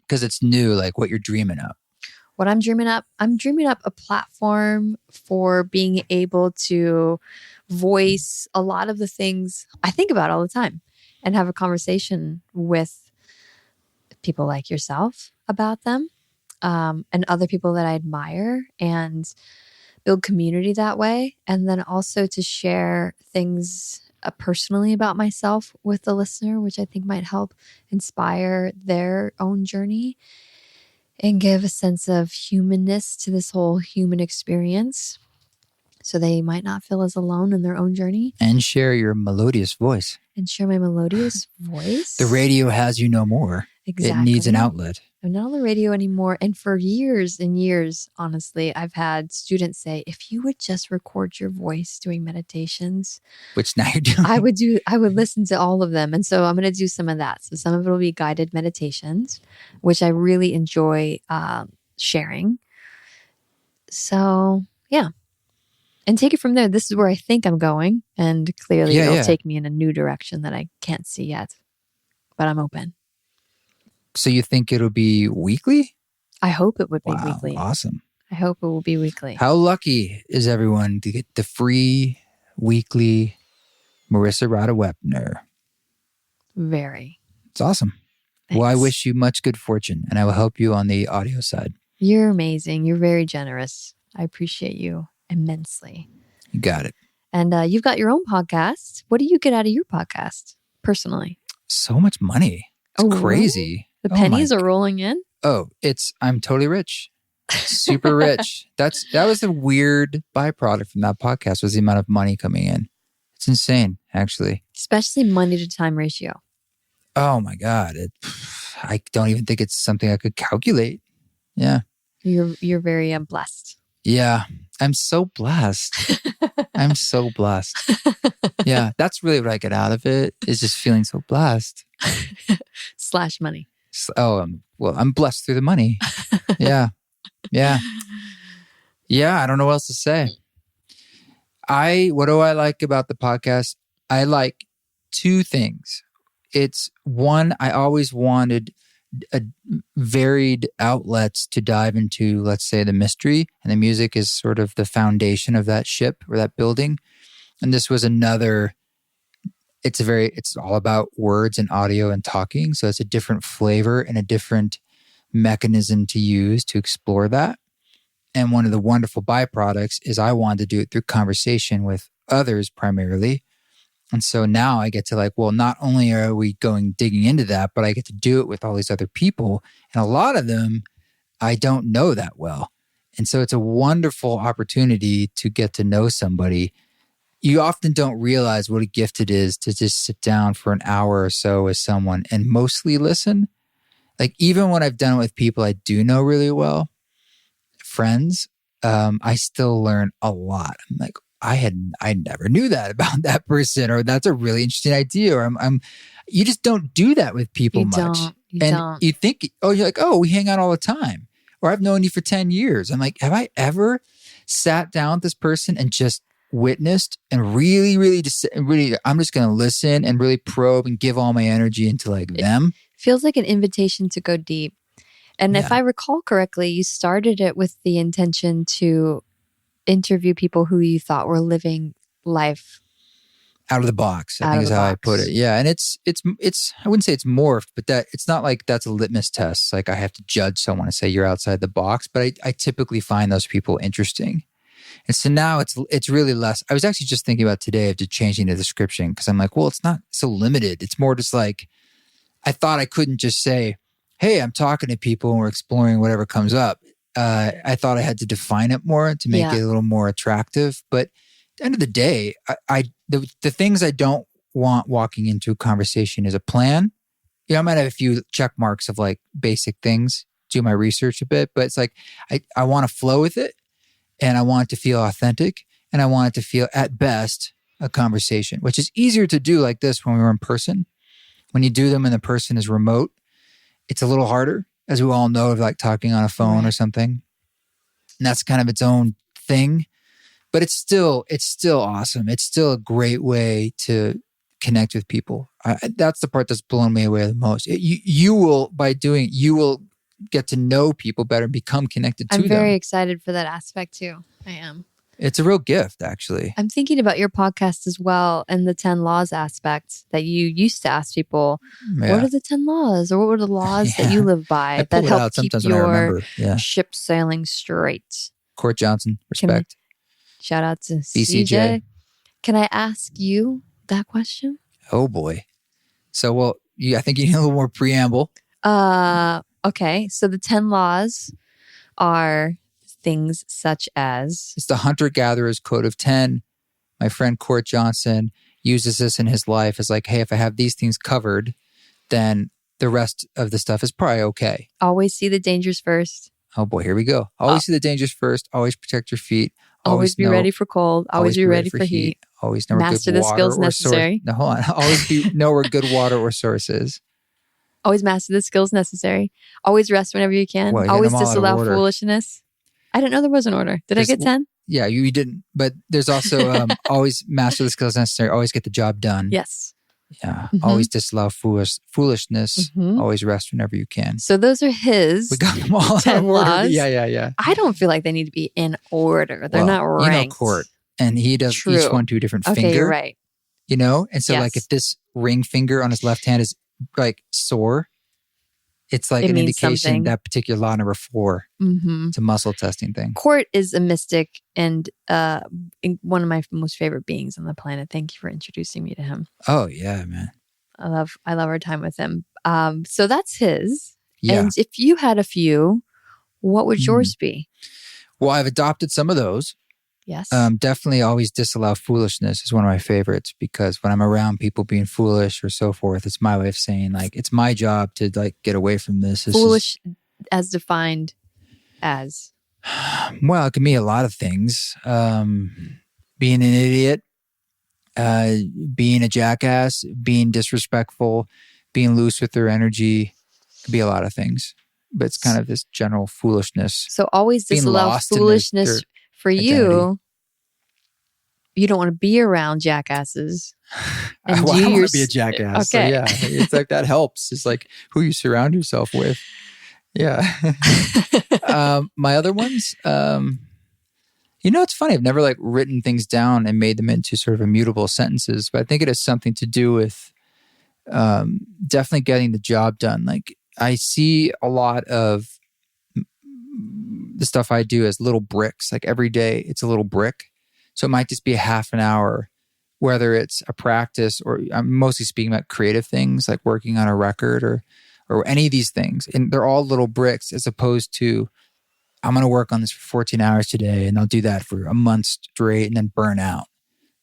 [SPEAKER 1] because it's new, like what you're dreaming of.
[SPEAKER 2] What I'm dreaming up a platform for being able to voice a lot of the things I think about all the time and have a conversation with people like yourself about them, and other people that I admire, and build community that way. And then also to share things personally about myself with the listener, which I think might help inspire their own journey and give a sense of humanness to this whole human experience, so they might not feel as alone in their own journey.
[SPEAKER 1] And share your melodious voice.
[SPEAKER 2] And share my melodious voice.
[SPEAKER 1] The radio has you no more.
[SPEAKER 2] Exactly.
[SPEAKER 1] It needs an outlet.
[SPEAKER 2] I'm not on the radio anymore. And for years and years, honestly, I've had students say, if you would just record your voice doing meditations,
[SPEAKER 1] which now you're doing.
[SPEAKER 2] I would listen to all of them. And so I'm going to do some of that. So some of it will be guided meditations, which I really enjoy sharing. So yeah. And take it from there. This is where I think I'm going. And clearly it'll take me in a new direction that I can't see yet. But I'm open.
[SPEAKER 1] So you think it'll be weekly?
[SPEAKER 2] I hope it would be weekly.
[SPEAKER 1] Awesome.
[SPEAKER 2] I hope it will be weekly.
[SPEAKER 1] How lucky is everyone to get the free weekly Marisa Radha Weppner?
[SPEAKER 2] Very.
[SPEAKER 1] It's awesome. Thanks. Well, I wish you much good fortune, and I will help you on the audio side.
[SPEAKER 2] You're amazing. You're very generous. I appreciate you immensely.
[SPEAKER 1] You got it.
[SPEAKER 2] And you've got your own podcast. What do you get out of your podcast personally?
[SPEAKER 1] So much money. It's crazy.
[SPEAKER 2] Really? The pennies are rolling in?
[SPEAKER 1] Oh, I'm totally rich. Super rich. That was the weird byproduct from that podcast, was the amount of money coming in. It's insane, actually.
[SPEAKER 2] Especially money to time ratio.
[SPEAKER 1] Oh my God. I don't even think it's something I could calculate. Yeah.
[SPEAKER 2] You're very blessed.
[SPEAKER 1] Yeah. I'm so blessed. I'm so blessed. Yeah. That's really what I get out of it, is just feeling so blessed.
[SPEAKER 2] / money.
[SPEAKER 1] Oh, I'm blessed through the money. Yeah. Yeah. Yeah. I don't know what else to say. What do I like about the podcast? I like two things. It's one, I always wanted a varied outlets to dive into, let's say, the mystery, and the music is sort of the foundation of that ship or that building. And this was another. It's all about words and audio and talking. So it's a different flavor and a different mechanism to use to explore that. And one of the wonderful byproducts is I wanted to do it through conversation with others primarily. And so now I get to not only are we digging into that, but I get to do it with all these other people. And a lot of them I don't know that well. And so it's a wonderful opportunity to get to know somebody. You often don't realize what a gift it is to just sit down for an hour or so with someone and mostly listen. Like, even when I've done it with people I do know really well, friends, I still learn a lot. I'm like, I never knew that about that person, or that's a really interesting idea, or you just don't do that with people much.
[SPEAKER 2] You don't.
[SPEAKER 1] You think, you're like, we hang out all the time, or I've known you for 10 years. I'm like, have I ever sat down with this person and just witnessed and really, I'm just going to listen and really probe and give all my energy into them.
[SPEAKER 2] Feels like an invitation to go deep. And if I recall correctly, you started it with the intention to interview people who you thought were living life
[SPEAKER 1] out of the box, I think is how I put it. Yeah. And it's I wouldn't say it's morphed, but that it's not like that's a litmus test. Like I have to judge someone and say you're outside the box, but I typically find those people interesting. And so now it's really less. I was actually just thinking about today of just changing the description, because I'm like, well, it's not so limited. It's more just like, I thought I couldn't just say, hey, I'm talking to people and we're exploring whatever comes up. I thought I had to define it more to make it a little more attractive. But at the end of the day, the things I don't want walking into a conversation is a plan. I might have a few check marks of basic things, do my research a bit, but it's like, I want to flow with it, and I want it to feel authentic, and I want it to feel at best a conversation, which is easier to do like this when we're in person. When you do them and the person is remote, it's a little harder, as we all know, of talking on a phone or something. And that's kind of its own thing. But it's still awesome. It's still a great way to connect with people. That's the part that's blown me away the most. You will get to know people better and become connected to them.
[SPEAKER 2] I'm very excited for that aspect too. I am.
[SPEAKER 1] It's a real gift, actually.
[SPEAKER 2] I'm thinking about your podcast as well and the 10 laws aspect that you used to ask people, what are the 10 laws? Or what were the laws that you live by that help keep your ship sailing straight?
[SPEAKER 1] Court Johnson, respect.
[SPEAKER 2] Shout out to
[SPEAKER 1] BCJ.
[SPEAKER 2] CJ. Can I ask you that question?
[SPEAKER 1] Oh boy. So, I think you need a little more preamble.
[SPEAKER 2] Okay. So the 10 laws are things such as...
[SPEAKER 1] It's the hunter-gatherer's code of 10. My friend Court Johnson uses this in his life as like, hey, if I have these things covered, then the rest of the stuff is probably okay.
[SPEAKER 2] Always see the dangers first.
[SPEAKER 1] Oh boy, here we go. Always see the dangers first. Always protect your feet.
[SPEAKER 2] Always be ready for cold. Always be ready for heat.
[SPEAKER 1] Always know where
[SPEAKER 2] master
[SPEAKER 1] good
[SPEAKER 2] the
[SPEAKER 1] water
[SPEAKER 2] skills
[SPEAKER 1] or
[SPEAKER 2] necessary.
[SPEAKER 1] source. No, hold on. Always know where good water or source is.
[SPEAKER 2] Always master the skills necessary. Always rest whenever you can.
[SPEAKER 1] Well,
[SPEAKER 2] always disallow foolishness. I didn't know there was an order. Did I get 10?
[SPEAKER 1] Yeah, you didn't. But there's also always master the skills necessary. Always get the job done.
[SPEAKER 2] Yes.
[SPEAKER 1] Yeah. Always disallow foolishness. Always rest whenever you can.
[SPEAKER 2] So those are his.
[SPEAKER 1] We got them all
[SPEAKER 2] 10
[SPEAKER 1] in order.
[SPEAKER 2] laws.
[SPEAKER 1] Yeah.
[SPEAKER 2] I don't feel like they need to be in order. They're not ranked.
[SPEAKER 1] You know Court. And he does each one to a different finger.
[SPEAKER 2] Okay, you're right.
[SPEAKER 1] You know? And so like if this ring finger on his left hand is like sore, it's like an indication something. That particular law number 4. It's a muscle testing thing.
[SPEAKER 2] Court is a mystic and one of my most favorite beings on the planet. Thank you for introducing me to him.
[SPEAKER 1] Oh yeah, man.
[SPEAKER 2] I love our time with him. So that's his.
[SPEAKER 1] Yeah.
[SPEAKER 2] And if you had a few, what would yours be?
[SPEAKER 1] Well, I've adopted some of those.
[SPEAKER 2] Yes.
[SPEAKER 1] Definitely always disallow foolishness is one of my favorites because when I'm around people being foolish or so forth, it's my way of saying like, it's my job to like get away from this.
[SPEAKER 2] Foolish as defined as?
[SPEAKER 1] Well, it can mean a lot of things. Being an idiot, being a jackass, being disrespectful, being loose with their energy, could be a lot of things. But it's kind of this general foolishness.
[SPEAKER 2] So always disallow foolishness for you. You don't want to be around jackasses.
[SPEAKER 1] And I don't want to be a jackass. Okay. So yeah, it's like that helps. It's like who you surround yourself with. Yeah. My other ones, it's funny. I've never like written things down and made them into sort of immutable sentences, but I think it has something to do with definitely getting the job done. Like I see a lot of the stuff I do as little bricks. Like every day it's a little brick. So it might just be a half an hour, whether it's a practice or I'm mostly speaking about creative things like working on a record or any of these things. And they're all little bricks as opposed to I'm going to work on this for 14 hours today and I'll do that for a month straight and then burn out.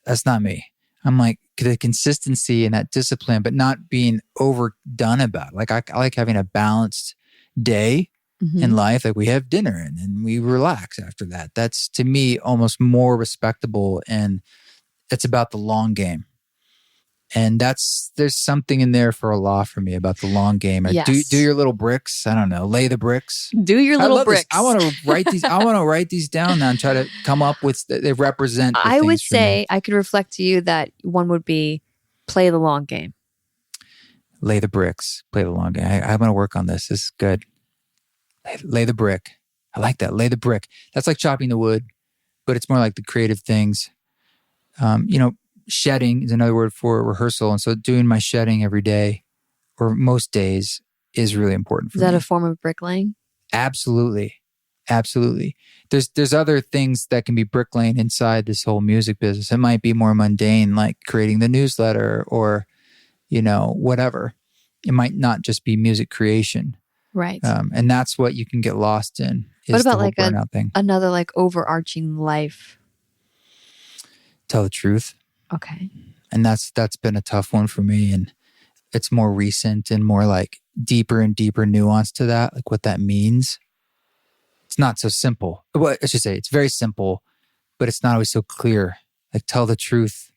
[SPEAKER 1] That's not me. I'm like the consistency and that discipline, but not being overdone about it. Like I like having a balanced day in life. Like we have dinner and then we relax after that. That's to me almost more respectable and it's about the long game. And there's something in there for a law for me about the long game. Yes. Do your little bricks. I don't know. Lay the bricks.
[SPEAKER 2] Do your little bricks.
[SPEAKER 1] I want to write these. I want to write these down now and try to come up with. They represent.
[SPEAKER 2] I would say I could reflect to you that one would be play the long game.
[SPEAKER 1] Lay the bricks. Play the long game. I'm going to work on this. This is good. Lay the brick. I like that. Lay the brick. That's like chopping the wood, but it's more like the creative things. Shedding is another word for rehearsal. And so doing my shedding every day or most days is really important for me.
[SPEAKER 2] Is that a form of bricklaying?
[SPEAKER 1] Absolutely. Absolutely. There's other things that can be bricklaying inside this whole music business. It might be more mundane, like creating the newsletter or, whatever. It might not just be music creation.
[SPEAKER 2] Right.
[SPEAKER 1] And that's what you can get lost in.
[SPEAKER 2] What about like another like overarching life?
[SPEAKER 1] Tell the truth.
[SPEAKER 2] Okay.
[SPEAKER 1] And that's been a tough one for me. And it's more recent and more like deeper and deeper nuance to that, like what that means. It's not so simple. Well, I should say it's very simple, but it's not always so clear. Like tell the truth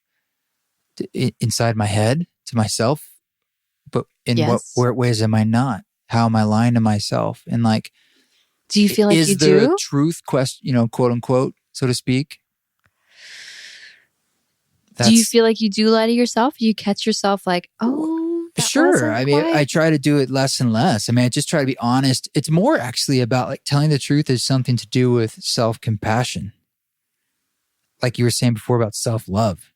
[SPEAKER 1] inside my head to myself, but in what ways am I not? How am I lying to myself? And like,
[SPEAKER 2] do you feel like
[SPEAKER 1] is there a truth question, quote unquote, so to speak?
[SPEAKER 2] Do you feel like you do lie to yourself? You catch yourself like, oh, that
[SPEAKER 1] sure.
[SPEAKER 2] wasn't
[SPEAKER 1] I mean,
[SPEAKER 2] quite-
[SPEAKER 1] I try to do it less and less. I mean, I just try to be honest. It's more actually about like telling the truth is something to do with self-compassion. Like you were saying before about self-love.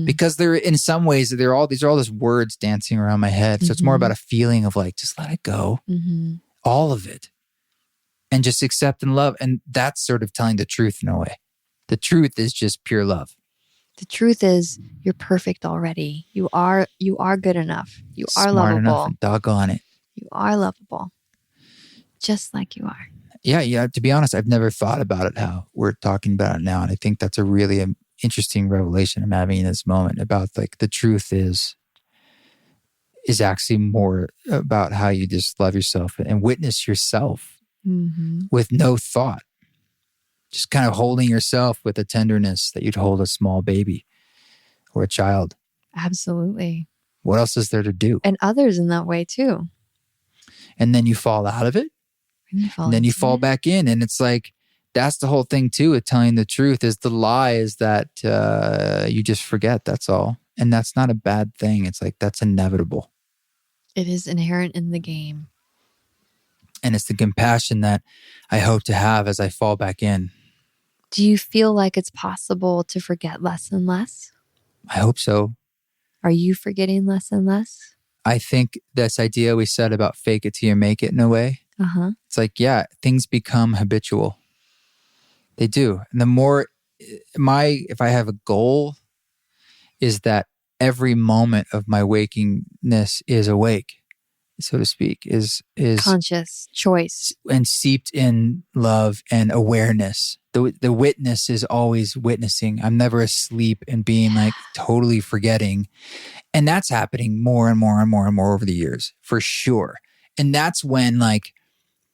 [SPEAKER 1] Because they're in some ways these are all those words dancing around my head. So it's more about a feeling of like, just let it go. All of it. And just accept and love. And that's sort of telling the truth in a way. The truth is just pure love.
[SPEAKER 2] The truth is you're perfect already. You are good enough. You are
[SPEAKER 1] Smart
[SPEAKER 2] lovable.
[SPEAKER 1] enough and doggone it.
[SPEAKER 2] You are lovable. Just like you are.
[SPEAKER 1] Yeah. To be honest, I've never thought about it how we're talking about it now. And I think that's a really interesting revelation I'm having in this moment about like the truth is actually more about how you just love yourself and witness yourself with no thought. Just kind of holding yourself with a tenderness that you'd hold a small baby or a child.
[SPEAKER 2] Absolutely.
[SPEAKER 1] What else is there to do?
[SPEAKER 2] And others in that way too.
[SPEAKER 1] And then you fall out of it. And then you fall back in. And it's like, that's the whole thing too with telling the truth is the lie is that you just forget. That's all. And that's not a bad thing. It's like, that's inevitable.
[SPEAKER 2] It is inherent in the game.
[SPEAKER 1] And it's the compassion that I hope to have as I fall back in.
[SPEAKER 2] Do you feel like it's possible to forget less and less?
[SPEAKER 1] I hope so.
[SPEAKER 2] Are you forgetting less and less?
[SPEAKER 1] I think this idea we said about fake it till you make it in a way. It's like, yeah, things become habitual. They do. And the more if I have a goal, is that every moment of my wakingness is awake, so to speak, is
[SPEAKER 2] conscious choice
[SPEAKER 1] and seeped in love and awareness. The witness is always witnessing. I'm never asleep and being like totally forgetting. And that's happening more and more and more and more over the years, for sure. And that's when like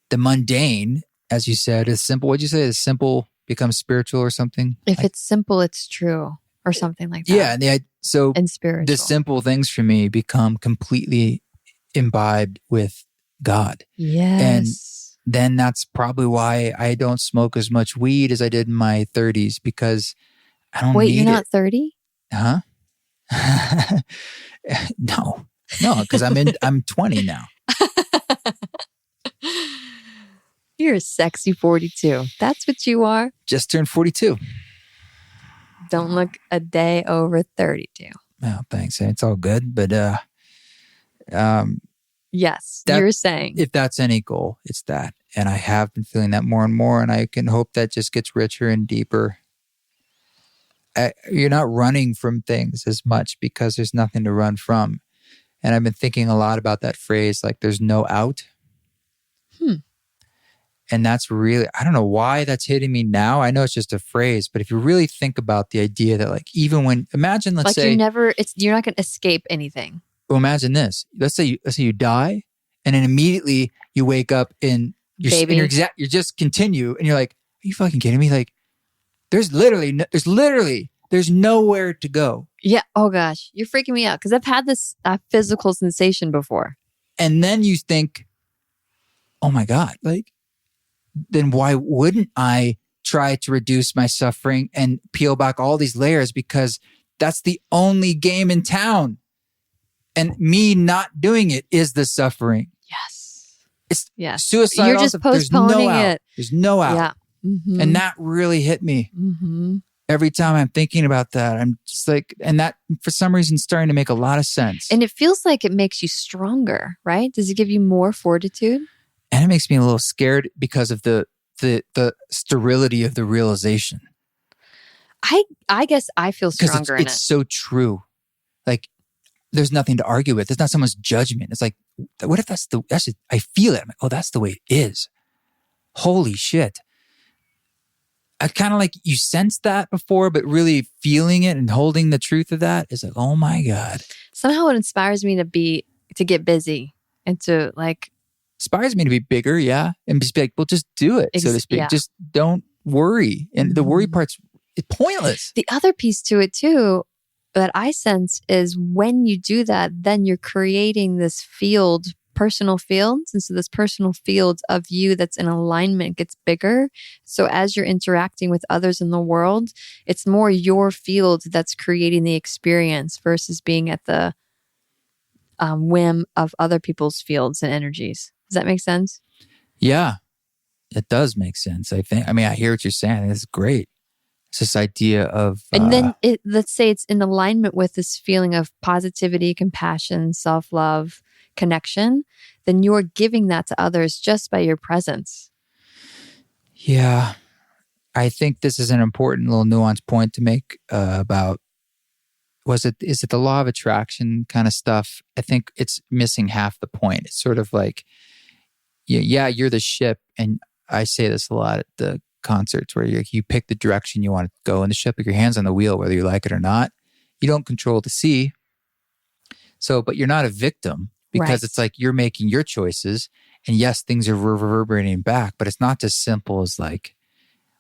[SPEAKER 1] the mundane, as you said, is simple. What'd you say? Is simple becomes spiritual or something?
[SPEAKER 2] If it's simple, it's true or something like that.
[SPEAKER 1] Yeah. And
[SPEAKER 2] spiritual.
[SPEAKER 1] The simple things for me become completely imbibed with God.
[SPEAKER 2] Yes.
[SPEAKER 1] And then that's probably why I don't smoke as much weed as I did in my 30s because I don't need it.
[SPEAKER 2] Wait, you're not 30?
[SPEAKER 1] Huh? No, because I'm 20 now.
[SPEAKER 2] You're a sexy 42. That's what you are.
[SPEAKER 1] Just turned 42.
[SPEAKER 2] Don't look a day over 32.
[SPEAKER 1] Oh, thanks. It's all good. But
[SPEAKER 2] yes, you're saying.
[SPEAKER 1] If that's any goal, it's that. And I have been feeling that more and more. And I can hope that just gets richer and deeper. You're not running from things as much because there's nothing to run from. And I've been thinking a lot about that phrase, like there's no out. And that's really, I don't know why that's hitting me now. I know it's just a phrase, but if you really think about the idea that like, even when, imagine, let's say.
[SPEAKER 2] You're not going to escape anything.
[SPEAKER 1] Well, imagine this. Let's say you die and then immediately you wake up and you're just continue and you're like, are you fucking kidding me? Like there's nowhere to go.
[SPEAKER 2] Yeah. Oh gosh. You're freaking me out because I've had this physical sensation before.
[SPEAKER 1] And then you think, oh my God, like, then why wouldn't I try to reduce my suffering and peel back all these layers? Because that's the only game in town. And me not doing it is the suffering.
[SPEAKER 2] Yes.
[SPEAKER 1] Suicide.
[SPEAKER 2] You're just postponing it.
[SPEAKER 1] There's no out.
[SPEAKER 2] Yeah. Mm-hmm.
[SPEAKER 1] And that really hit me.
[SPEAKER 2] Mm-hmm.
[SPEAKER 1] Every time I'm thinking about that, I'm just like, and that for some reason starting to make a lot of sense.
[SPEAKER 2] And it feels like it makes you stronger, right? Does it give you more fortitude?
[SPEAKER 1] And it makes me a little scared because of the sterility of the realization.
[SPEAKER 2] I guess I feel stronger in it.
[SPEAKER 1] It's so true. Like there's nothing to argue with. There's not someone's judgment. It's like, what if that's just, I feel it. I'm like, oh, that's the way it is. Holy shit. I kind of like you sensed that before, but really feeling it and holding the truth of that is like, oh my God.
[SPEAKER 2] Somehow it inspires me to get busy and to like.
[SPEAKER 1] Inspires me to be bigger, yeah. And just be like, well, just do it, so to speak. Yeah. Just don't worry. And the worry part's pointless.
[SPEAKER 2] The other piece to it too, that I sense is when you do that, then you're creating this field personal fields. And so this personal field of you that's in alignment gets bigger. So as you're interacting with others in the world, it's more your field that's creating the experience versus being at the whim of other people's fields and energies. Does that make sense?
[SPEAKER 1] Yeah, it does make sense. I hear what you're saying. It's great. It's this idea of...
[SPEAKER 2] and then let's say it's in alignment with this feeling of positivity, compassion, self-love, connection, then you're giving that to others just by your presence.
[SPEAKER 1] Yeah. I think this is an important little nuanced point to make about, is it the law of attraction kind of stuff? I think it's missing half the point. It's sort of like, you're the ship, and I say this a lot at the concerts where you pick the direction you want to go in the ship, with your hands on the wheel, whether you like it or not. You don't control the sea. So, but you're not a victim, because It's like you're making your choices, and yes, things are reverberating back, but it's not as simple as like,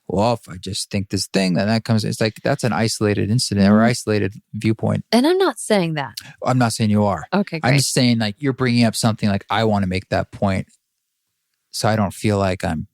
[SPEAKER 1] well, if I just think this thing, then that comes, it's like, that's an isolated incident or isolated viewpoint.
[SPEAKER 2] And I'm not saying that.
[SPEAKER 1] I'm not saying you are.
[SPEAKER 2] Okay, great.
[SPEAKER 1] I'm just saying, like, you're bringing up something like, I want to make that point, so I don't feel like I'm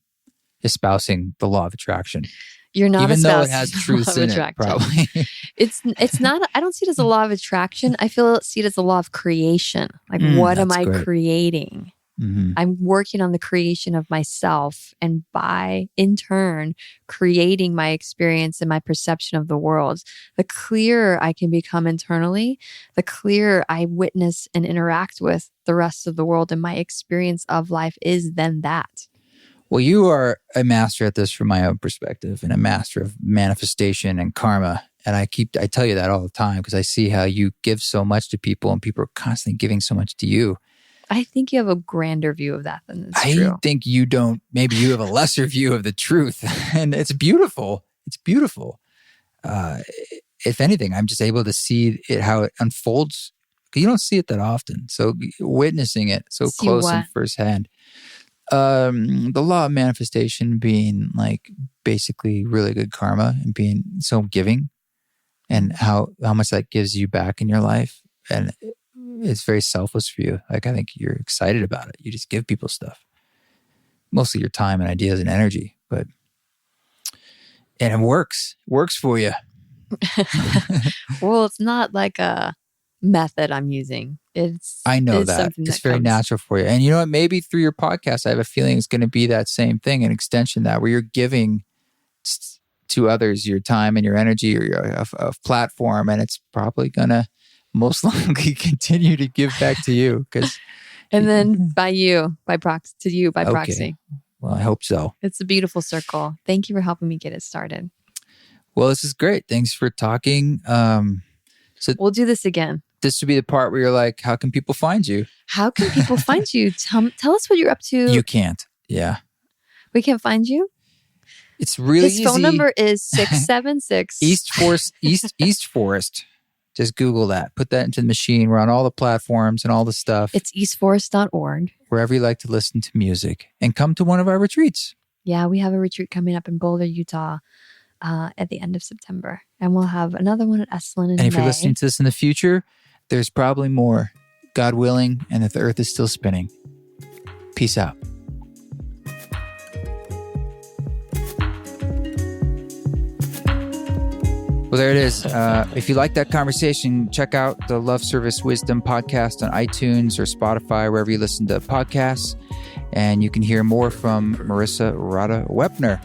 [SPEAKER 1] espousing the law of attraction.
[SPEAKER 2] You're not
[SPEAKER 1] even though it
[SPEAKER 2] espousing
[SPEAKER 1] has
[SPEAKER 2] the
[SPEAKER 1] truths
[SPEAKER 2] law of
[SPEAKER 1] in it,
[SPEAKER 2] attraction.
[SPEAKER 1] probably.
[SPEAKER 2] It's not, I don't see it as a law of attraction. I see it as a law of creation. Like, what am I creating?
[SPEAKER 1] Mm-hmm.
[SPEAKER 2] I'm working on the creation of myself, and by, in turn, creating my experience and my perception of the world. The clearer I can become internally, the clearer I witness and interact with the rest of the world, and my experience of life is then that.
[SPEAKER 1] Well, you are a master at this from my own perspective, and a master of manifestation and karma. And I tell you that all the time, because I see how you give so much to people, and people are constantly giving so much to you.
[SPEAKER 2] I think you have a grander view of that than is true.
[SPEAKER 1] I think you don't. Maybe you have a lesser view of the truth, and it's beautiful. It's beautiful. If anything, I'm just able to see it, how it unfolds. You don't see it that often. So witnessing it so close and firsthand. The law of manifestation being like basically really good karma, and being so giving, and how much that gives you back in your life. And it's very selfless for you. Like, I think you're excited about it. You just give people stuff, mostly your time and ideas and energy, and it works for you.
[SPEAKER 2] Well, it's not like a method I'm using.
[SPEAKER 1] I know that. It's very natural for you. And you know what? Maybe through your podcast, I have a feeling it's going to be that same thing, an extension of that, where you're giving to others your time and your energy, or a platform, and it's probably going to most likely continue to give back to you.
[SPEAKER 2] And then by proxy.
[SPEAKER 1] Well, I hope so.
[SPEAKER 2] It's a beautiful circle. Thank you for helping me get it started.
[SPEAKER 1] Well, this is great. Thanks for talking. So
[SPEAKER 2] we'll do this again.
[SPEAKER 1] This would be the part where you're like, how can people find you?
[SPEAKER 2] How can people find you? Tell us what you're up to.
[SPEAKER 1] You can't. Yeah.
[SPEAKER 2] We can't find you?
[SPEAKER 1] It's really easy.
[SPEAKER 2] His phone number is 676.
[SPEAKER 1] East Forest. Just Google that. Put that into the machine. We're on all the platforms and all the stuff.
[SPEAKER 2] It's eastforest.org.
[SPEAKER 1] Wherever you like to listen to music. And come to one of our retreats.
[SPEAKER 2] Yeah, we have a retreat coming up in Boulder, Utah at the end of September. And we'll have another one at Esalen in May.
[SPEAKER 1] And if you're listening to this in the future, there's probably more. God willing, and if the earth is still spinning. Peace out. Well, there it is. If you like that conversation, check out the Love Service Wisdom podcast on iTunes or Spotify, wherever you listen to podcasts. And you can hear more from Marisa Radha Weppner.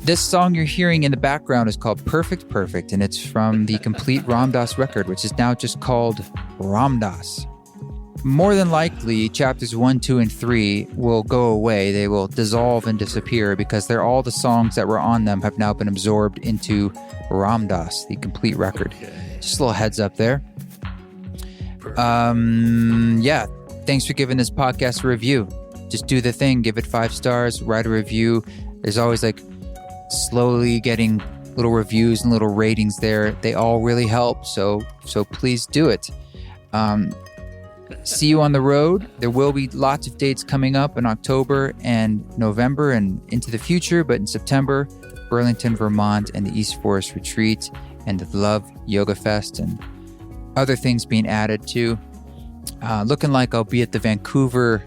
[SPEAKER 1] This song you're hearing in the background is called Perfect Perfect, and it's from the complete Ram Dass record, which is now just called Ram Dass. More than likely, chapters 1, 2, and 3 will go away. They will dissolve and disappear because they're all the songs that were on them have now been absorbed into Ram Dass, the complete record. Just a little heads up there. Yeah, thanks for giving this podcast a review. Just do the thing, give it 5 stars, write a review. There's always like slowly getting little reviews and little ratings there. They all really help, so please do it. See you on the road. There will be lots of dates coming up in October and November and into the future, but in September, Burlington, Vermont, and the East Forest Retreat, and the Love Yoga Fest, and other things being added too. looking like I'll be at the Vancouver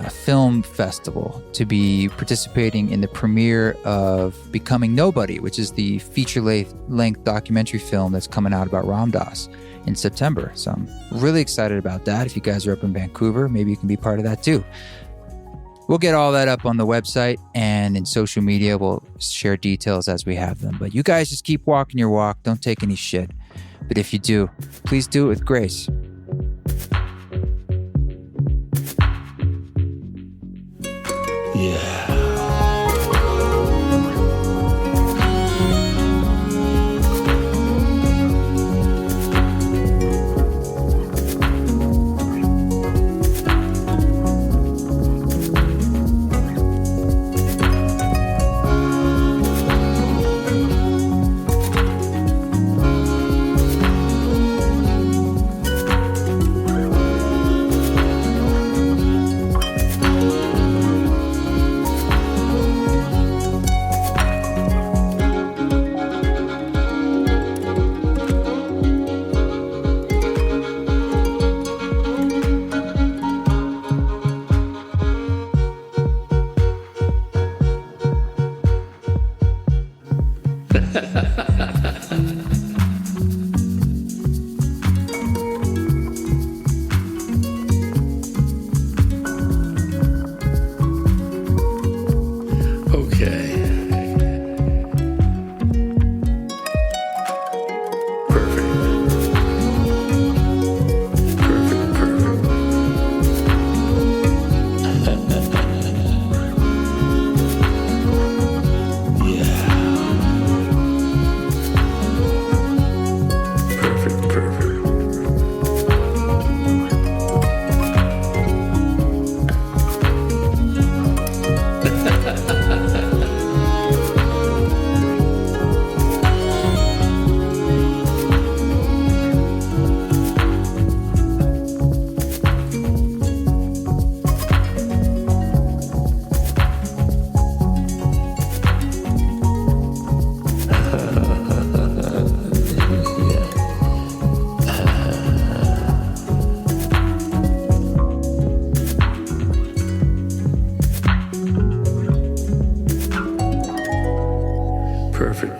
[SPEAKER 1] Film Festival to be participating in the premiere of Becoming Nobody, which is the feature-length documentary film that's coming out about Ram Dass in September. So I'm really excited about that. If you guys are up in Vancouver, maybe you can be part of that too. We'll get all that up on the website, and in social media, we'll share details as we have them. But you guys just keep walking your walk. Don't take any shit. But if you do, please do it with grace.
[SPEAKER 3] Yeah.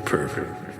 [SPEAKER 3] Perfect.